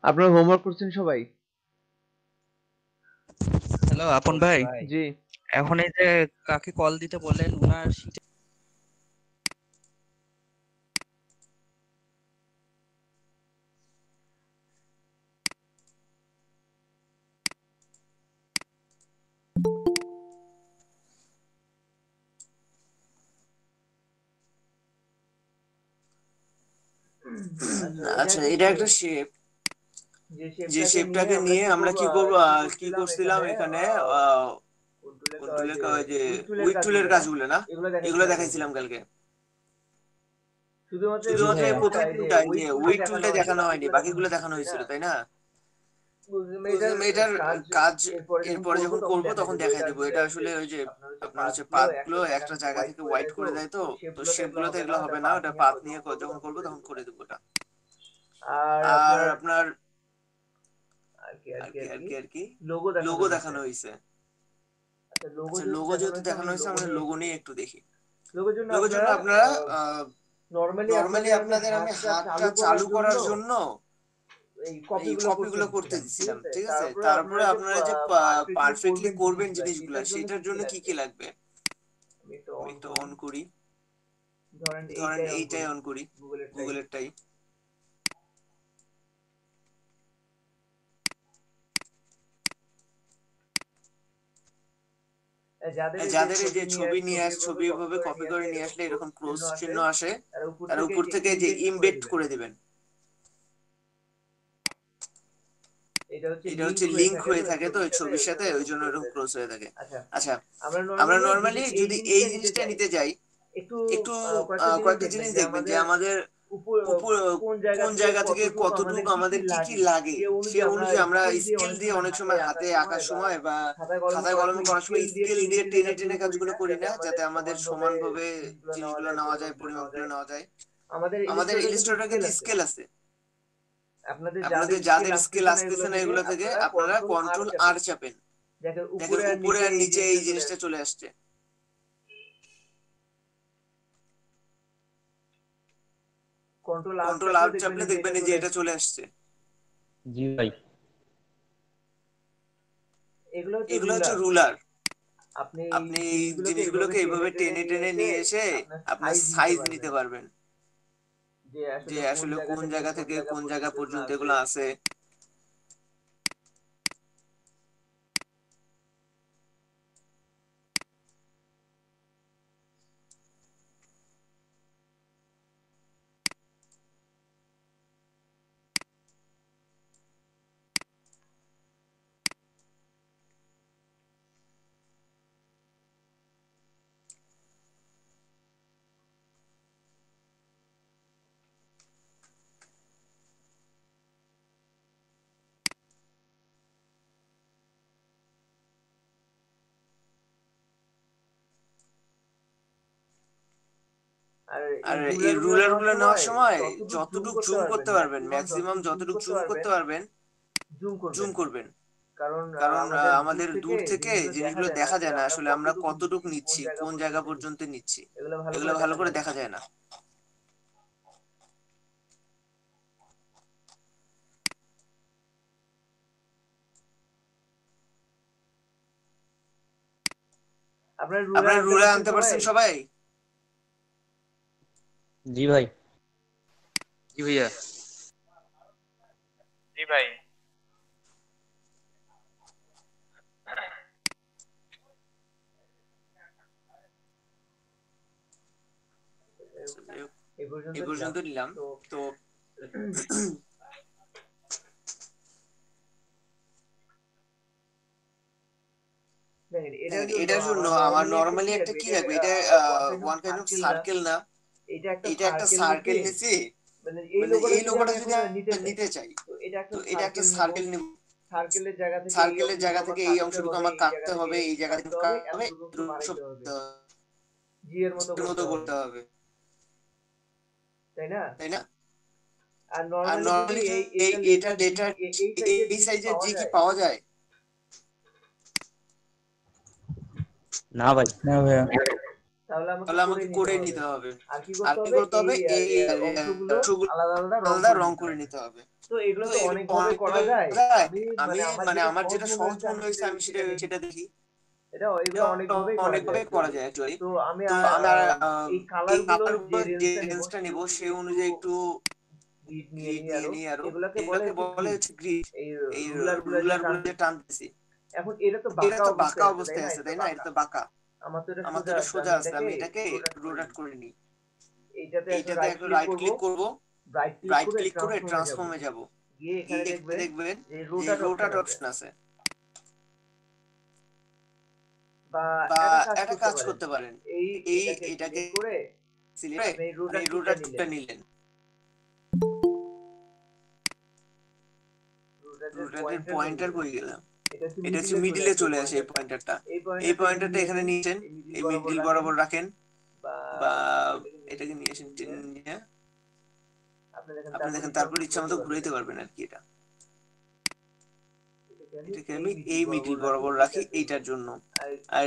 আপনারা হোমওয়ার্ক করছেন সবাই? হ্যালো আপন ভাই, জি। এখন এই যে কাকে কল দিতে বললেন উনার আচ্ছা, এটা একটা শেপ। যে শেপটাকে নিয়ে আমরা কি করব, কি করছিলাম এখানে কন্ট্রোলের যে উইক টুলের কাজগুলো না, এগুলো দেখাইছিলাম কালকে। জি শুধুমাত্র এই ভাইয়া। প্রথম টুলটা, যে উইক টুলটা দেখানো হয়নি, বাকিগুলো দেখানো হয়েছিল, তাই না? বুঝলাম, এটার কাজ এরপরে যখন করব তখন দেখাই দেবো। এটা আসলে ওই যে আপনার হচ্ছে পাথ গুলো একটা জায়গা থেকে হোয়াইট করে দেয়, তো তো শেপ গুলোতে এগুলো হবে না, ওটা পাথ নিয়ে যখন করবো তখন করে দেবো ওটা। আর আপনার আর কি লোগো দেখানো হয়েছে। আচ্ছা, লোগো যেহেতু দেখানো হয়েছে, আমরা লোগো নিয়ে একটু দেখি। লোগোর জন্য আপনারা নরমালি আপনাদের আমি হাতটা চালু করার জন্য এই কপিগুলো করতে দিছিলাম, ঠিক আছে? তারপরে আপনারা যে পারফেক্টলি করবেন জিনিসগুলা, সেটার জন্য কি কি লাগবে আমি একটু অন করি। ধরেন এইটাই অন করি, গুগলেরটাই। যাদের এই যে ছবি নিয়ে ছবি এভাবে কপি করে নিয়ে আসলে এরকম ক্রস চিহ্ন আসে, তার উপর থেকে যে ইমবেড করে দিবেন, এটা হচ্ছে লিংক হয়ে থাকে তো ওই ছবির সাথে, ওই জন্য এরকম ক্রস হয়ে থাকে। আচ্ছা, আমরা নরমালি যদি এই জিনিসটা নিতে যাই, একটু কয়েকটা জিনিস দেখবেন যে আমাদের উপর কোন জায়গা থেকে কতটুকু আমাদের কি কি লাগে, সে অনুযায়ী আমরা স্কেল দিয়ে অনেক সময় হাতে আঁকার সময় বা খাতায় কলমে করার সময় স্কেল দিয়ে টেনে টেনে কাজগুলো করি না, যাতে আমাদের সমানভাবে জিনিসগুলো নেওয়া যায়, পরিমাপগুলো নেওয়া যায়। আমাদের ইলাস্ট্রেটরে কিন্তু স্কেল আছে। আপনাদের যাদের স্কেল আসতেছে না এগুলো থেকে, আপনারা কন্ট্রোল আর চাপেন, দেখেন উপরে আর নিচে এই জিনিসটা চলে আসছে। কন্ট্রোল আর চাপলে দেখবেন যে এটা চলে আসছে। জি ভাই। এগুলো হচ্ছে রুলার। আপনি এই জিনিসগুলোকে এইভাবে টেনে টেনে নিয়ে এসে আপনার সাইজ নিতে পারবেন, যে আসলে কোন জায়গা থেকে কোন জায়গা পর্যন্ত এগুলো আছে। আর এই রুলার গুলো নেওয়ার সময় যতটুকু জুম করতে পারবেন, ম্যাক্সিমাম যতটুকু জুম করতে পারবেন জুম করবেন। কারণ আমাদের দূর থেকে জিনিসগুলো দেখা যায় না আসলে আমরা কতটুকু নিচ্ছি, কোন জায়গা পর্যন্ত নিচ্ছি, এগুলো ভালো করে দেখা যায় না। আপনারা রুলার আনতে পারছেন সবাই? জি ভাই। জি ভাইয়া। জি ভাই। এই পর্যন্ত নিলাম তো। এটার জন্য আমার নরমালি একটা কি লাগবে, এটা ওয়ান কাইন্ড অফ সার্কেল না, এটা একটা সার্কেল নিছি। মানে এই লোগোটা যদি আমি নিতে চাই, তো এটা একটা সার্কেল নিব। সার্কেলের জায়গা থেকে এই অংশটুকু আমার কাটতে হবে, এই জায়গা থেকে কাটতে হবে, সব মতো করতে হবে, তাই না? আর নরমালি এটা ডেটা এই সাইজের জি কি পাওয়া যায়? না ভাই। না ভাইয়া। তাহলে আমাকে করে নিতে হবে। আর কি করতে হবে, এই অংশগুলো অংশগুলো আলাদা আলাদা আলাদা রং করে নিতে হবে। তো এগুলো তো তো এগুলো অনেকভাবে করা অনেকভাবে যায়। করা যায়। আমি আমি আমার যেটা সহজ মনে হয়েছে আমি সেটা দেখি। সেটা দেখি। এগুলো অনেকভাবেই করা যায় অনেকভাবে করা অ্যাকচুয়ালি। যায় অ্যাকচুয়ালি। তো আমি তো আমি এই এই কালার গুলোর কালার যে গুলো যে রেঞ্জটা নিব রেঞ্জটা সেই নিব অনুযায়ী সেই অনুযায়ী একটু গ্রিড নিয়ে গ্রিড নিই নিয়ে আরো। নিই আরো। এগুলাকে বলে এগুলোকে হচ্ছে বলে গ্রিড। হচ্ছে গ্রিড। এই এই রুলার গুলো যে রুলার গুলো যে টানতেছি। টানতেছি, এখন এটা তো এটা বাঁকা তো বাঁকা অবস্থায় আছে, তাই অবস্থায় না? আছে, এটা তো তাই না? এটা বাঁকা। তো বাঁকা। আমার তো এটা আমার তো সোজা এটা আছে, সোজা আমি আছে, আমি এটাকে রোটেট করে রোটেট নিই। করে নিই। এইটাতে একটা এইটাতে রাইট একটা ক্লিক রাইট করব, ক্লিক করব, রাইট ক্লিক করে ট্রান্সফর্মে যাব। ট্রান্সফর্মে যাব। গিয়ে এখানে গিয়ে দেখবেন দেখবেন যে যে রোটাট অপশন রোটাট আছে। অপশন আছে। বা বা একটা কাজ একটা করতে কাজ পারেন। করতে পারেন, এটাকে এটাকে সিলেক্ট করে সিলেক্ট আপনি করে রোটার টুলটা রোটার টুলটা নিলেন। নিলেন। রোটারের রোটারের পয়েন্টার কই পয়েন্টার গেল? কই গেলাম? এটা হচ্ছে এটা হচ্ছে মিডিলে চলে মিডিলে আসে এই চলে আসে এই পয়েন্টারটা। পয়েন্টারটা। এই এই পয়েন্টারটা এখানে পয়েন্টারটা নিয়ে এখানে আসেন। নিয়েছেন, এই মিডিল এই বরাবর মিডিল রাখেন। বরাবর রাখেন। বা বা এটাকে এটাকে নিয়ে নিয়ে আসেন আসেন, টেনে টেনে নিয়ে। নিয়ে আপনি দেখেন আপনি তারপর দেখেন ইচ্ছা তারপর মতো ইচ্ছা ঘুরাইতে মতো পারবেন ঘুরাইতে আর কি। পারবেন আর কি। এটা এটাকে আমি এটাকে এই আমি মিডিল এই বরাবর মিডিল রাখি বরাবর রাখি এইটার জন্য। এইটার জন্য। আর আর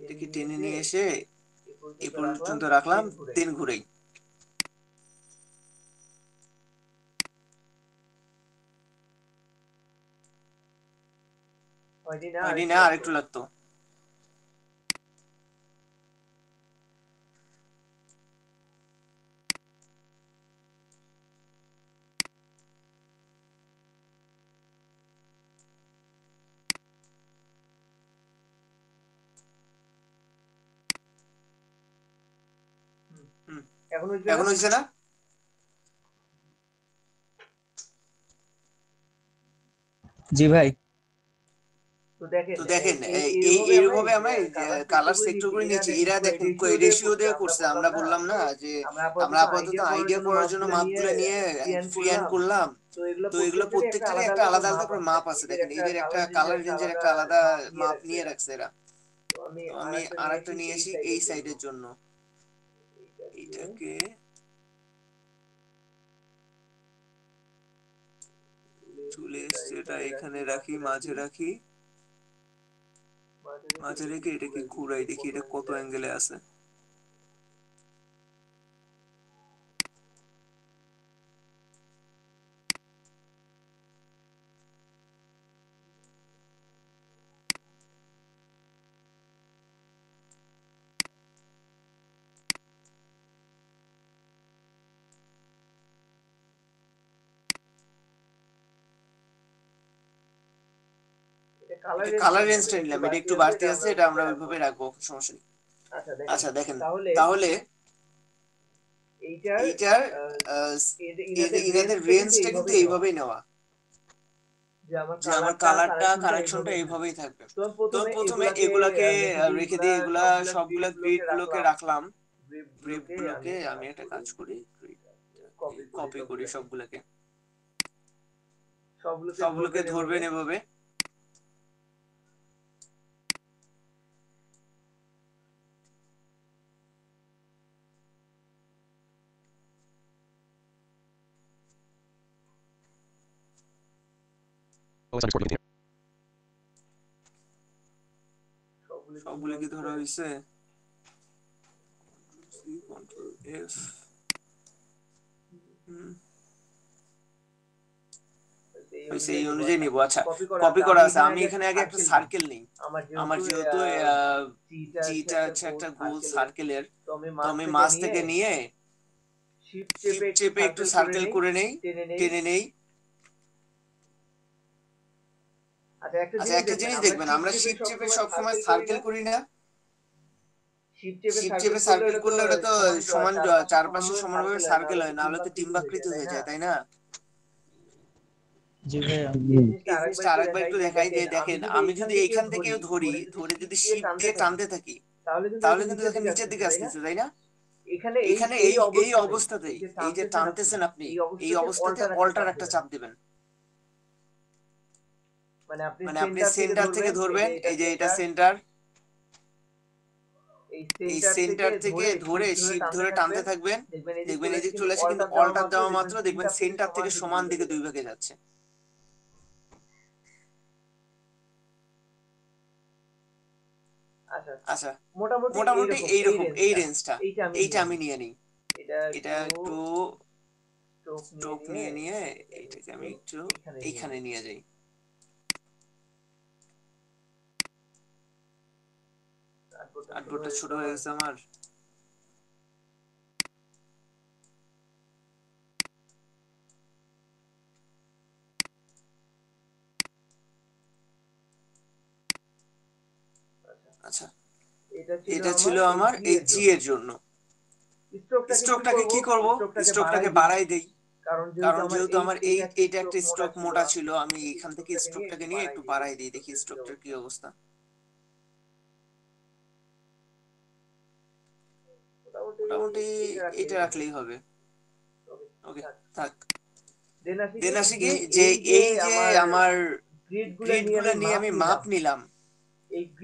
এটাকে এটাকে নিয়ে টেনে এসে নিয়ে এসে এ এ পর্যন্ত রাখলাম, পর্যন্ত রাখলাম, দেন ঘুরাই। দেন ঘুরাই। হয়নি না, হয়নি আরেকটু না, লাগতো। আরেকটু লাগতো। হুম, এখন হচ্ছে না? এখন হয়েছে না? জি ভাই। তো তো দেখেন দেখেন এইভাবে এইভাবে আমরা আমরা এই যে কালার কালার সেক্টর করে সেক্টর করে নিয়েছি। এরা নিয়েছি। দেখেন এরা দেখেন রেশিও রেশিও দেওয়া দেওয়া করছে। করছে। আমরা আমরা বললাম বললাম না না যে আমরা আমরা আপাতত আপাতত আইডিয়া করার আইডিয়া জন্য করার জন্য মাপগুলো নিয়ে মাপগুলো নিয়ে ফ্রি ফ্রি হ্যান্ড আনলাম। করলাম। তো এগুলো তো এগুলো প্রত্যেকটারই একটা প্রত্যেকটারই আলাদা একটা আলাদা করে আলাদা আলাদা মাপ করে আছে। মাপ দেখেন আছে। এদের দেখেন একটা এদের একটা কালার রেঞ্জের কালার একটা রেঞ্জের আলাদা একটা আলাদা মাপ মাপ নিয়ে নিয়ে রাখছে রাখছে এরা। এরা। তো আমি তো আমি আরেকটা নিয়ে আরেকটা আসি নিয়ে এই আসি এই সাইডের জন্য। সাইডের জন্য। এইটাকে এইটাকে চলে এসছে, এটা এখানে এখানে রাখি, রাখি, মাঝে রাখি। মাঝে রেখে এটাকে ঘুরাই, দেখি এটা কত অ্যাঙ্গেলে আছে। এটা কালার এটা রেঞ্জটা কালার নিলাম, রেঞ্জটা এটা একটু নিলাম, এটা বাড়তি একটু আছে, বাড়তি এটা আছে, আমরা এটা ওইভাবে আমরা রাখবো আর ওইভাবে কি। রাখবো, সমস্যা নেই। আচ্ছা দেখেন, আচ্ছা দেখেন, তাহলে তাহলে এইটার এইটার আহ, আহ, ইনাদের ইনাদের রেঞ্জটা কিন্তু রেঞ্জটা কিন্তু এইভাবেই নেওয়া, এইভাবেই নেওয়া। যে আমার যে আমার কালারটা কারেকশনটা এইভাবেই থাকবে। এইভাবেই থাকবে। তো আমি তো প্রথমে প্রথমে এগুলাকে এগুলাকে রেখে রেখে দিই, দিই, এগুলা এগুলা সবগুলা গ্রিড গুলোকে রাখলাম। গ্রিপ গ্রিড গুলোকে আমি গুলোকে একটা আমি কাজ একটা করি, কাজ করি, কপি করি কপি করি সবগুলাকে। সবগুলাকে। সবগুলোকে সবগুলোকে ধরবেন এভাবে। ধরবেন এভাবে। সবগুলোকে ধরা সবগুলোকে হচ্ছে। ধরা হয়েছে। Control F. এই সেই অনুযায়ী নিব। অনুযায়ী আচ্ছা, নিব। আচ্ছা, কপি করা কপি আছে। করা আমি আছে। আমি এখানে আগে একটা সার্কেল নিই। সার্কেল নিই। আমার আমার যেহেতু যেহেতু জিটা হচ্ছে জিটা একটা হচ্ছে গোল একটা গোল সার্কেলের, সার্কেলের, তো আমি তো মাঝ আমি থেকে মাঝ নিয়ে থেকে নিয়ে শিফট চেপে শিফট একটু চেপে একটু সার্কেল করে সার্কেল নেই, করে নেই, টেনে নেই। টেনে নেই। আচ্ছা, একটা আচ্ছা জিনিস একটা দেখবেন, জিনিস আমরা দেখবেন, শিফট আমরা চেপে শিফট চেপে সবসময় সবসময় সার্কেল করি সার্কেল না? করি না? শিফট চেপে শিফট সার্কেল চেপে করলে সার্কেল ওটা তো করলে ওটা তো সমান সমান চারপাশে চারপাশে সমানভাবে সমানভাবে সার্কেল হয়, সার্কেল নাহলে তো হয়, নাহলে তো ডিম্বাকৃতি হয়ে যায়, ডিম্বাকৃতি তাই হয়ে না? যায়, তাই না? জি ভাইয়া। এই জিনিসটা এই আরেকবার জিনিসটা একটু আরেকবার দেখাই, একটু যে দেখাই, যে দেখেন আমি দেখেন যদি আমি এইখান যদি থেকে এইখান ধরি, থেকেও ধরি, ধরে ধরে যদি যদি শিফট শিপ দিয়ে দিয়ে টানতে টানতে থাকি, থাকি, তাহলে কিন্তু তাহলে দেখেন কিন্তু নিচের দেখেন দিকে নিচের আসতেছে, দিকে তাই না? আসতেছে, তাই না? এখানে এখানে এই এই অবস্থাতেই, অবস্থাতেই, যে এই যে টানতেছেন আপনি, টানতেছেন আপনি, এই এই অবস্থাতে অবস্থাতে অল্টার একটা অল্টার চাপ একটা দিবেন। চাপ দিবেন। মানে আপনি মানে আপনি সেন্টার থেকে সেন্টার থেকে ধরবেন, এই যে ধরবেন, এটা এই যে এটা সেন্টার, সেন্টার, এই এই সেন্টার থেকে সেন্টার থেকে ধরে ধরে শিফট ধরে শিপ টানতে ধরে টানতে থাকবেন। থাকবেন। দেখবেন এই যে দেখবেন চলে এই যে আসে, কিন্তু চলে আসে, কিন্তু অল্টার দেওয়া অল্টার মাত্র দেওয়া দেখবেন মাত্র দেখবেন সেন্টার থেকে সেন্টার সমান থেকে দিকে দুই সমান ভাগে দিকে দুই যাচ্ছে। ভাগে যাচ্ছে। আচ্ছা মোটামুটি মোটামুটি এইরকম এই রেঞ্জটা, এইটা এইটা আমি নিয়ে নিই। এটা একটু স্ট্রোক নিয়ে নিয়ে এটাকে আমি একটু এইখানে নিয়ে যাই। আর্টবোর্ডটা ছোট হয়ে গেছে আমার। আচ্ছা এটা ছিল আমার এই জি এর জন্য। স্ট্রোকটাকে কি করব, স্ট্রোকটাকে বাড়াই দেই, কারণ যেহেতু আমার এইটা একটা স্ট্রোক মোটা ছিল, আমি এখান থেকে স্ট্রোকটাকে নিয়ে একটু বাড়াই দিই, দেখি স্ট্রোকটার কি অবস্থা। মোটামুটি এটা রাখলেই হবে। ওকে থাক। দেন আসি কি যে এই যে আমার গ্রিড গুলো নিয়ে আমি মাপ নিলাম,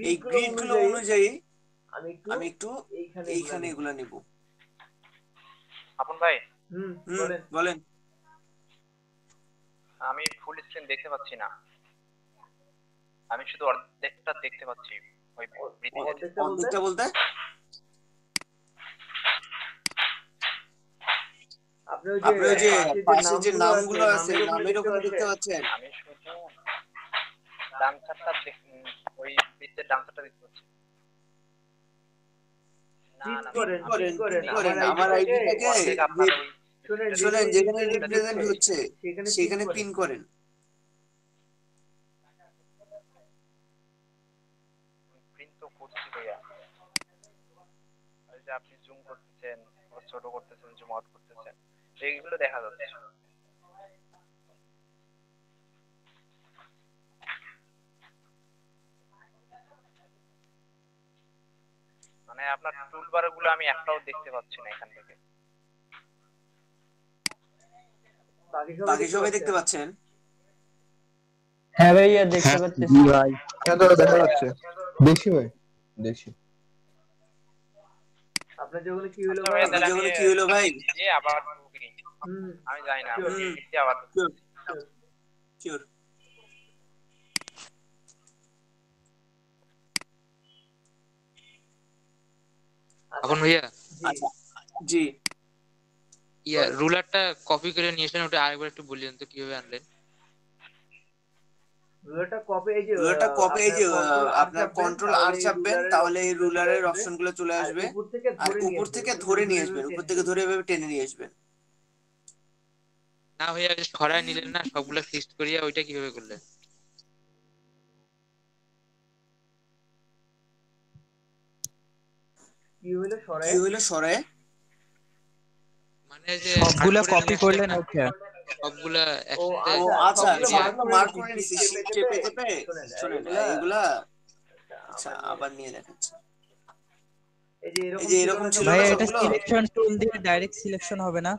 এই গ্রিড গুলো অনুযায়ী আমি একটু এইখানে এগুলা নিব। আপন ভাই বলেন। আমি ফুল স্ক্রিন দেখতে পাচ্ছি না, আমি শুধু অর্ধেকটা দেখতে পাচ্ছি। ওই অর্ধেকটা বলতে আপনি ওই যে পাশে যে নামগুলো আছে নামের ওখানে দেখতে পাচ্ছেন? আমি শুধু ডান সাইডটা ওই বৃত্তের ডান সাইডটা দেখতে পাচ্ছি। আমার আইডিটাকে শুনেন যেখানে রিপ্রেজেন্ট হচ্ছে সেখানে পিন করেন। প্রিন্ট তো করছি ভাইয়া, যে আপনি জুম করতেছেন, ছোট করতেছেন, জুম আউট করতেছেন, সেইগুলো দেখা যাচ্ছে। মানে আপনার টুলবার গুলো আমি একটাও দেখতে পাচ্ছি না এখান থেকে। বাকি সবাই দেখতে পাচ্ছেন? হ্যাঁ ভাইয়া দেখতে পাচ্ছি ভাই। কেন দেখা যাচ্ছে? দেখি ভাই, দেখি। আপনার যেগুলো কি হলো ভাই? আবার আমি জানি না, আবার শিওর। আপন ভাইয়া জি ইয়া রুলারটা কপি করে নিয়ে এসেছেন, ওটা আরেকবার একটু বলিয়েন তো কিভাবে আনলেন। রুলারটা কপি এই যে আপনার কন্ট্রোল আর চাপবেন, তাহলে এই রুলারের অপশনগুলো চলে আসবে, আর উপর থেকে ধরে নিয়ে আসবেন, উপর থেকে ধরে এভাবে টেনে নিয়ে আসবেন। না ভাইয়া সরায় নিলেন না, সবগুলো ফিক্সড করিয়া ওইটা কিভাবে করলেন? কি হইলো সরায় মানে যে সবগুলা কপি করলেন ওকে, সবগুলা আচ্ছা সবগুলো মার্ক করে নিছি চেপে চেপে। শুনেন এগুলা আচ্ছা আবার নিয়ে দেখাচ্ছি। এই যে এরকম ছিল ভাই না এটা সবগুলো, সিলেকশন টুল দিয়ে ডাইরেক্ট সিলেকশন হবে না?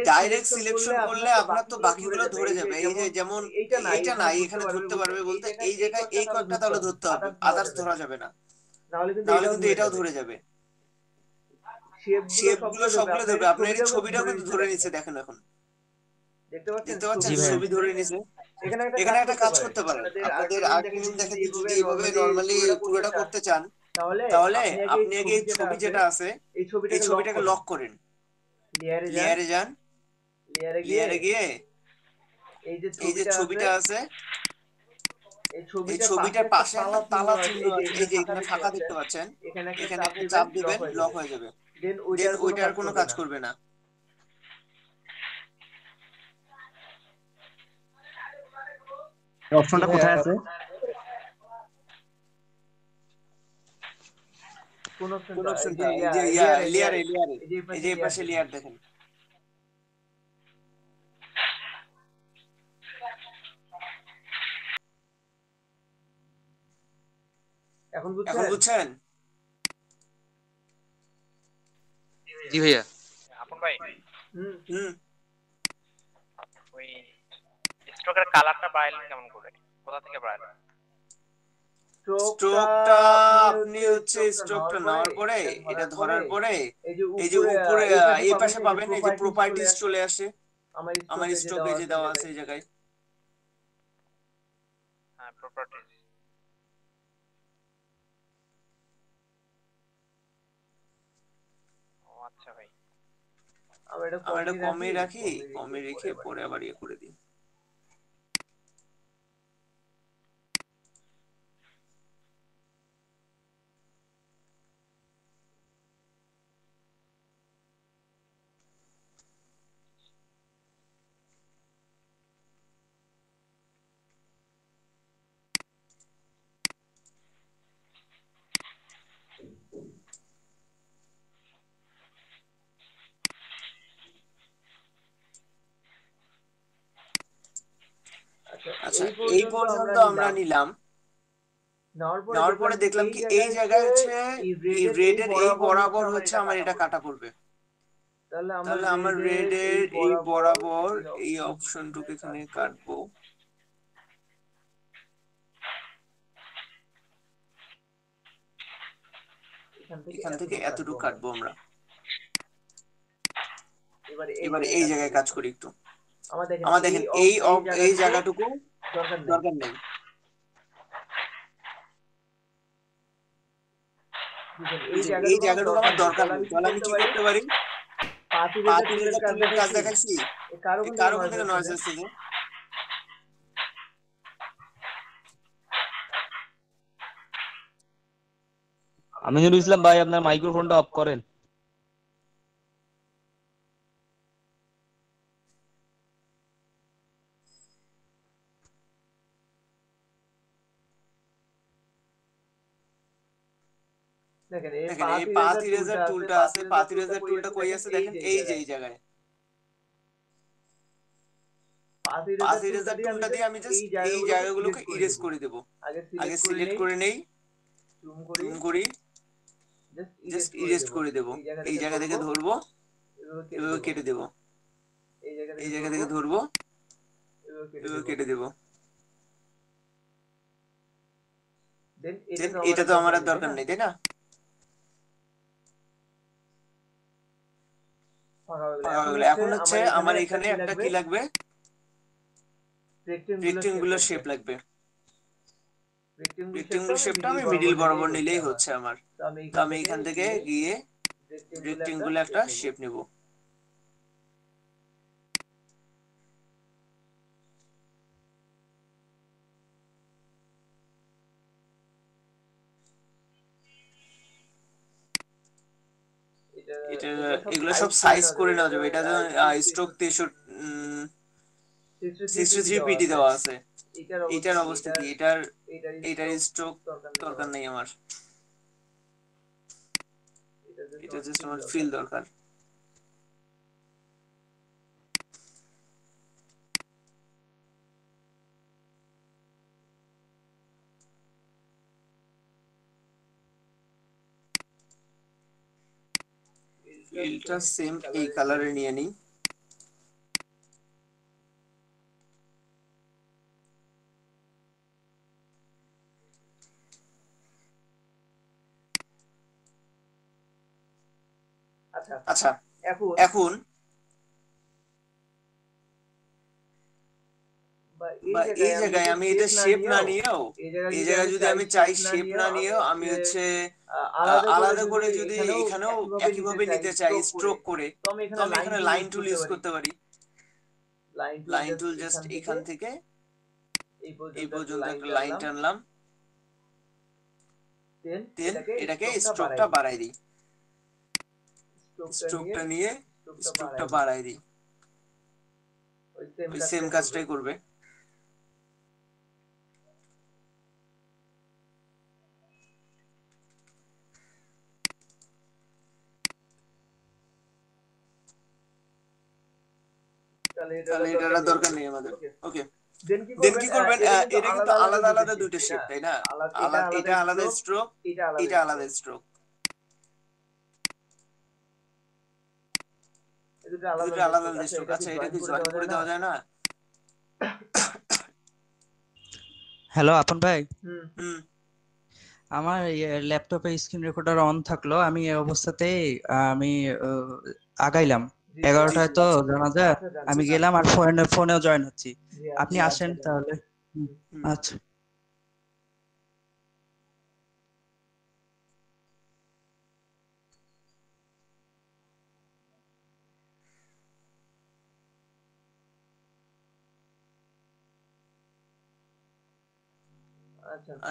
ডাইরেক্ট সিলেকশন করলে আপনার তো বাকিগুলো ধরে যাবে। এই যে যেমন এইটা নাই, এখানে ধরতে পারবে বলতে এই জায়গায় এই কয়েকটা তাহলে ধরতে হবে, আদার্স ধরা যাবে না, নাহলে কিন্তু এটাও ধরে যাবে। শেপগুলো সবগুলো ধরবে। আপনার এই ছবিটাও কিন্তু ধরে নিচ্ছে, দেখেন এখন দেখতে পাচ্ছেন ছবি ধরে নিছে। এখানে একটা কাজ করতে পারেন, আপনাদের আরেকটা জিনিস দেখেন, যদি এইভাবে নরমালি পুরোটা করতে চান তাহলে আপনি আগে এই ছবি যেটা আছে এই ছবিটাকে লক করেন, লেয়ারে যান, লেয়ারে গিয়ে এই যে ছবিটা আছে এই ছবিটার পাশে একটা তালা চিহ্ন আছে, এই যে এখানে ফাঁকা দেখতে পাচ্ছেন, এখানে আপনি চাপ দিবেন, লক হয়ে যাবে। দেন ওইটা আর কোনো কাজ করবে না। অপশনটা কোথায় আছে? কোন কোন অপশনটা? এই যে লেয়ারে এই যে পাশে লেয়ার দেখেন। এখন বুঝছেন? জি ভাইয়া। আপন ভাই হুম ওই স্ট্রোকের কালারটা বাড়াইলেন কেমন করে, কোথা থেকে বাড়াইলেন? স্ট্রোকটা আপনি হচ্ছে স্ট্রোকটা নেওয়ার পরে এটা ধরার পরে এই যে উপরে এই পাশে পাবেন, এই যে প্রপার্টিজ চলে আসে, আমার স্ট্রোক এই যে দেওয়া আছে এই জায়গায়। হ্যাঁ প্রপার্টিজ। আমরা এটা কমে রাখি, কমে রেখে পরে আবার ইয়ে করে দিই। আচ্ছা এই পর্যন্ত আমরা নিলাম, নেওয়ার পরে দেখলাম কি এই জায়গায় হচ্ছে এই রেডের এই বরাবর হচ্ছে আমার এটা কাটা পড়বে। তাহলে আমার রেডের এই বরাবর এই অপশনটুকু এখানে কাটবো। এখান থেকে এতটুকু কাটবো আমরা। এবার এই জায়গায় কাজ করি একটু। আমার দেখেন এই জায়গাটুকু দরকার নেই, এই জায়গাটুকু আমার দরকার নেই। তাহলে আমি কি করতে পারি, পাথ ইরেজার টুলের কাজ দেখাইছি, কারো কোন থেকে নয়েজ আসছে যে? আমিনুল ইসলাম ভাই আপনার মাইক্রোফোনটা অফ করেন। দেখেন এই পাথ ইরেজার টুলটা আছে, পাথ ইরেজার টুলটা কই আছে দেখেন, এই যে এই জায়গায়। পাথ ইরেজার টুলটা দিয়ে আমি জাস্ট এই জায়গাগুলোকে ইরেজ করে দেব। আগে সিলেক্ট করে নেই, জুম করি, জাস্ট ইরেজ করে দেব। এই জায়গা থেকে ধরবো, এভাবে কেটে দেব। এই জায়গা থেকে ধরবো, এভাবে কেটে দেব। দেন এটা তো আমার আর দরকার নেই, তাই না? এখন হচ্ছে আমার এখানে একটা কি লাগবে, রেক্টেঙ্গুলার শেপ লাগবে। রেক্টেঙ্গুলার শেপটা আমি মিডল বরাবর নিলেই হচ্ছে আমার। তো আমি এখান থেকে গিয়ে রেক্টেঙ্গুলার একটা শেপ নেব। এটা এগুলো সব সাইজ করে নেওয়া যাবে। এটা স্ট্রোক 63 পিটি দেওয়া আছে। এটার অবস্থা কি, এটার স্ট্রোক দরকার নেই আমার, এটা জাস্ট আমার ফিল দরকার। ফিলটা সেম এই কালারে নিয়ে নিই। আচ্ছা এখন এই জায়গায় আমি এটা শেপ না নিয়েও, এই জায়গায় যদি আমি চাই শেপ না নিয়েও আমি হচ্ছে আলাদা করে যদি এখানেও একইভাবে নিতে চাই স্ট্রোক করে, তো আমি এখানে লাইন টুল ইউজ করতে পারি। লাইন টুল জাস্ট এখান থেকে এই পর্যন্ত একটা লাইন টানলাম, দেন এটাকে স্ট্রোকটা বাড়াই দিই। স্ট্রোকটা নিয়ে স্ট্রোকটা বাড়াই দিই, ওই সেম কাজটাই করবে। তাহলে এটার দরকার নেই আমাদের। ওকে, দেন কি করবেন, এটা কিন্তু আলাদা আলাদা দুটো শেপ, তাই না? এটা আলাদা স্ট্রোক, এটা আলাদা স্ট্রোক, দুটো আলাদা আলাদা স্ট্রোক। আচ্ছা এটা কি জয়েন করে দেওয়া যায় না? হ্যালো আপন ভাই, হুম, আমার ল্যাপটপে স্ক্রিন রেকর্ডার অন থাকলো, আমি এই অবস্থাতেই আমি আগাইলাম 11টায় তো জানা যায়, আমি গেলাম আর ফোনেও জয়েন হচ্ছি। আপনি আসেন তাহলে। আচ্ছা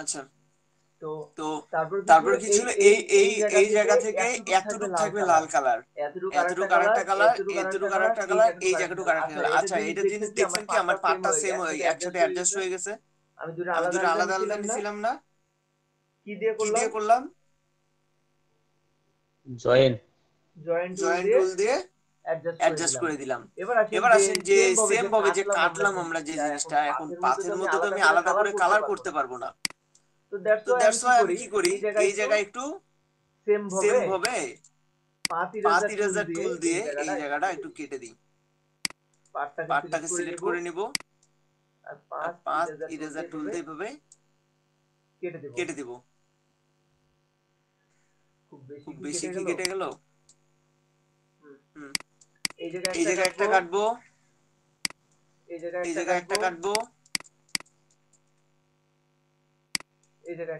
আচ্ছা তো তো তারপর তারপর কি ছিল এই জায়গা থেকে এতটুকু এতটুকু থাকবে লাল কালার, এতটুকু আরেকটা কালার, এতটুকু আরেকটা কালার, এই জায়গাটুকু আরেকটা কালার। আচ্ছা এটা জিনিস দেখছেন কি আমার পার্টটা সেম একসাথে অ্যাডজাস্ট হয়ে গেছে। আমি দুটো আমি দুটো আলাদা আলাদা আলাদা নিছিলাম না, নিছিলাম না, কি দিয়ে কি দিয়ে করলাম? জয়েন জয়েন্ট টুল দিয়ে অ্যাডজাস্ট করে দিলাম। এবার আসেন যে সেম ভাবে যে কাটলাম আমরা যে জিনিসটা, এখন পাথের মধ্যে তো আমি আলাদা করে কালার করতে পারবো না। তো তো দ্যাটস ওয়াই আমি কি করি, এই জায়গায় একটু সেম সেম ভাবে ভাবে পাথ ইরেজার টুল দিয়ে এই জায়গাটা একটু কেটে দিই। পার্টটাকে সিলেক্ট করে নিব আর পাথ ইরেজার টুল দিয়ে এভাবে কেটে দিব। খুব বেশি কি কেটে গেল? এই জায়গায় একটা কাটবো, এই জায়গায় একটা কাটবো,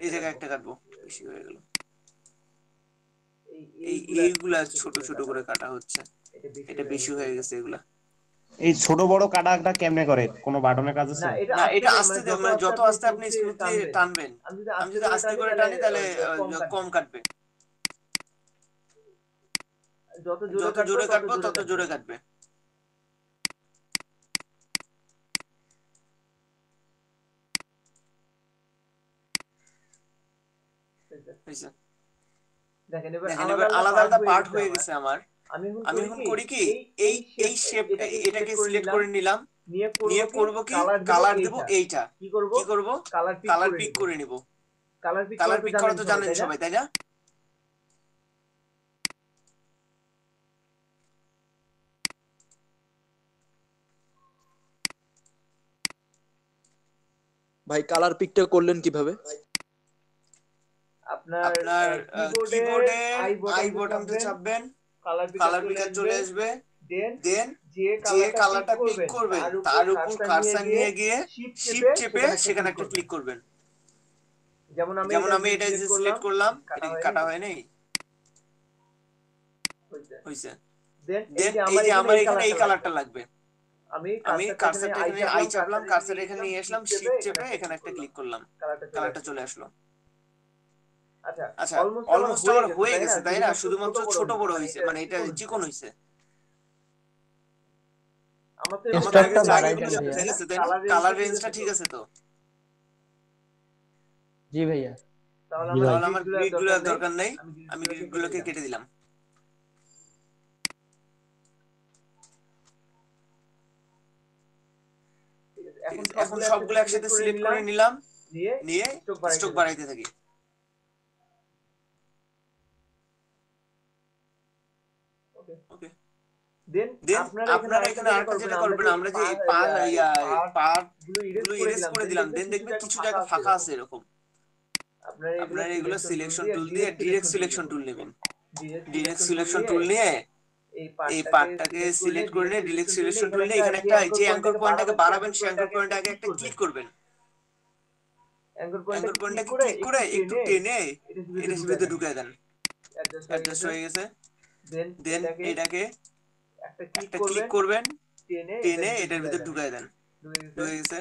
এই জায়গায় একটা কাটবো। বেশি হয়ে গেল। এইগুলা ছোট ছোট করে কাটা হচ্ছে, এটা বেশি হয়ে গেছে এগুলা। এই ছোট বড় কাটাটা কেমনে করে? কোনো বাটনের কাজ আছে? না এটা আস্তে মানে যত আস্তে আপনি স্মুথলি টানবেন, আমি যদি আস্তে করে টানি তাহলে কম কাটবে। যত জোরে কাটবো তত জোরে কাটবে। দেখেন এবার আলাদা আলাদা পার্ট হয়ে গেছে আমার। আমি এখন করি কি, এই শেপ এটাকে সিলেক্ট করে নিলাম, নিয়ে করব কি কালার দেব। এইটা কি করব কালার পিক করে নিব। কালার পিক করা তো জানেন সবাই, তাই না? ভাই কালার পিকটা করলেন কিভাবে? আপনার কিবোর্ডে আই বাটনটা চাপবেন, কালার পিকার চলে আসবে। দেন যে কালারটা পিক করবেন তার উপর কার্সর নিয়ে গিয়ে শিফট চেপে সেখানে একটা ক্লিক করবেন। যেমন আমি এটা সিলেক্ট করলাম, এটা কাটা হয় নাই, হইছে। দেন এই যে আমার এখানে এই কালারটা লাগবে, আমি কার্সরটা এখানে আই চাপলাম, কার্সর এখানে নিয়ে আসলাম, শিফট চেপে এখানে একটা ক্লিক করলাম, কালারটা চলে আসলো। আচ্ছা অলমোস্ট আমার হয়ে গেছে, তাই না? শুধুমাত্র ছোট বড় হইছে, মানে এটা চিকন হইছে। স্টকটা বাড়াইছেন ঠিক ভাইয়া? আছে, তাই না? কালার রেঞ্জটা ঠিক আছে তো? জি ভাইয়া। তাহলে আমার গ্রিড গুলোর দরকার নাই, আমি গ্রিড গুলোকে কেটে দিলাম। এখন সবগুলো একসাথে সিলেক্ট করে নিলাম, নিয়ে স্ট্রোক বাড়াইতে থাকি। ওকে, দেন আপনারা এখানে আরেকটা যেটা করবেন, আমরা যে পার্ট গুলো ইরেজ করে দিলাম, দেন দেখবেন কিছু জায়গা ফাঁকা আছে এরকম। আপনারা এগুলো সিলেকশন টুল দিয়ে ডিরেক্ট সিলেকশন টুল নেবেন। ডিরেক্ট সিলেকশন টুল নিয়ে এই পার্টটাকে সিলেক্ট করে নিয়ে ডিরেক্ট সিলেকশন টুল নিয়ে এখানে একটা যে অ্যাঙ্কর পয়েন্টটাকে বাড়াবেন সেই অ্যাঙ্কর পয়েন্টে আগে একটা ক্লিক করবেন। অ্যাঙ্কর পয়েন্টটাকে ক্লিক করে একটু টেনে এটার ভিতরে ঢুকিয়ে দেন। অ্যাডজাস্ট হয়ে গেছে। দেন এটাকে একটা ক্লিক করবেন, টেনে এটার ভিতরে ঢুকিয়ে দেন। ঢুকে গেছে।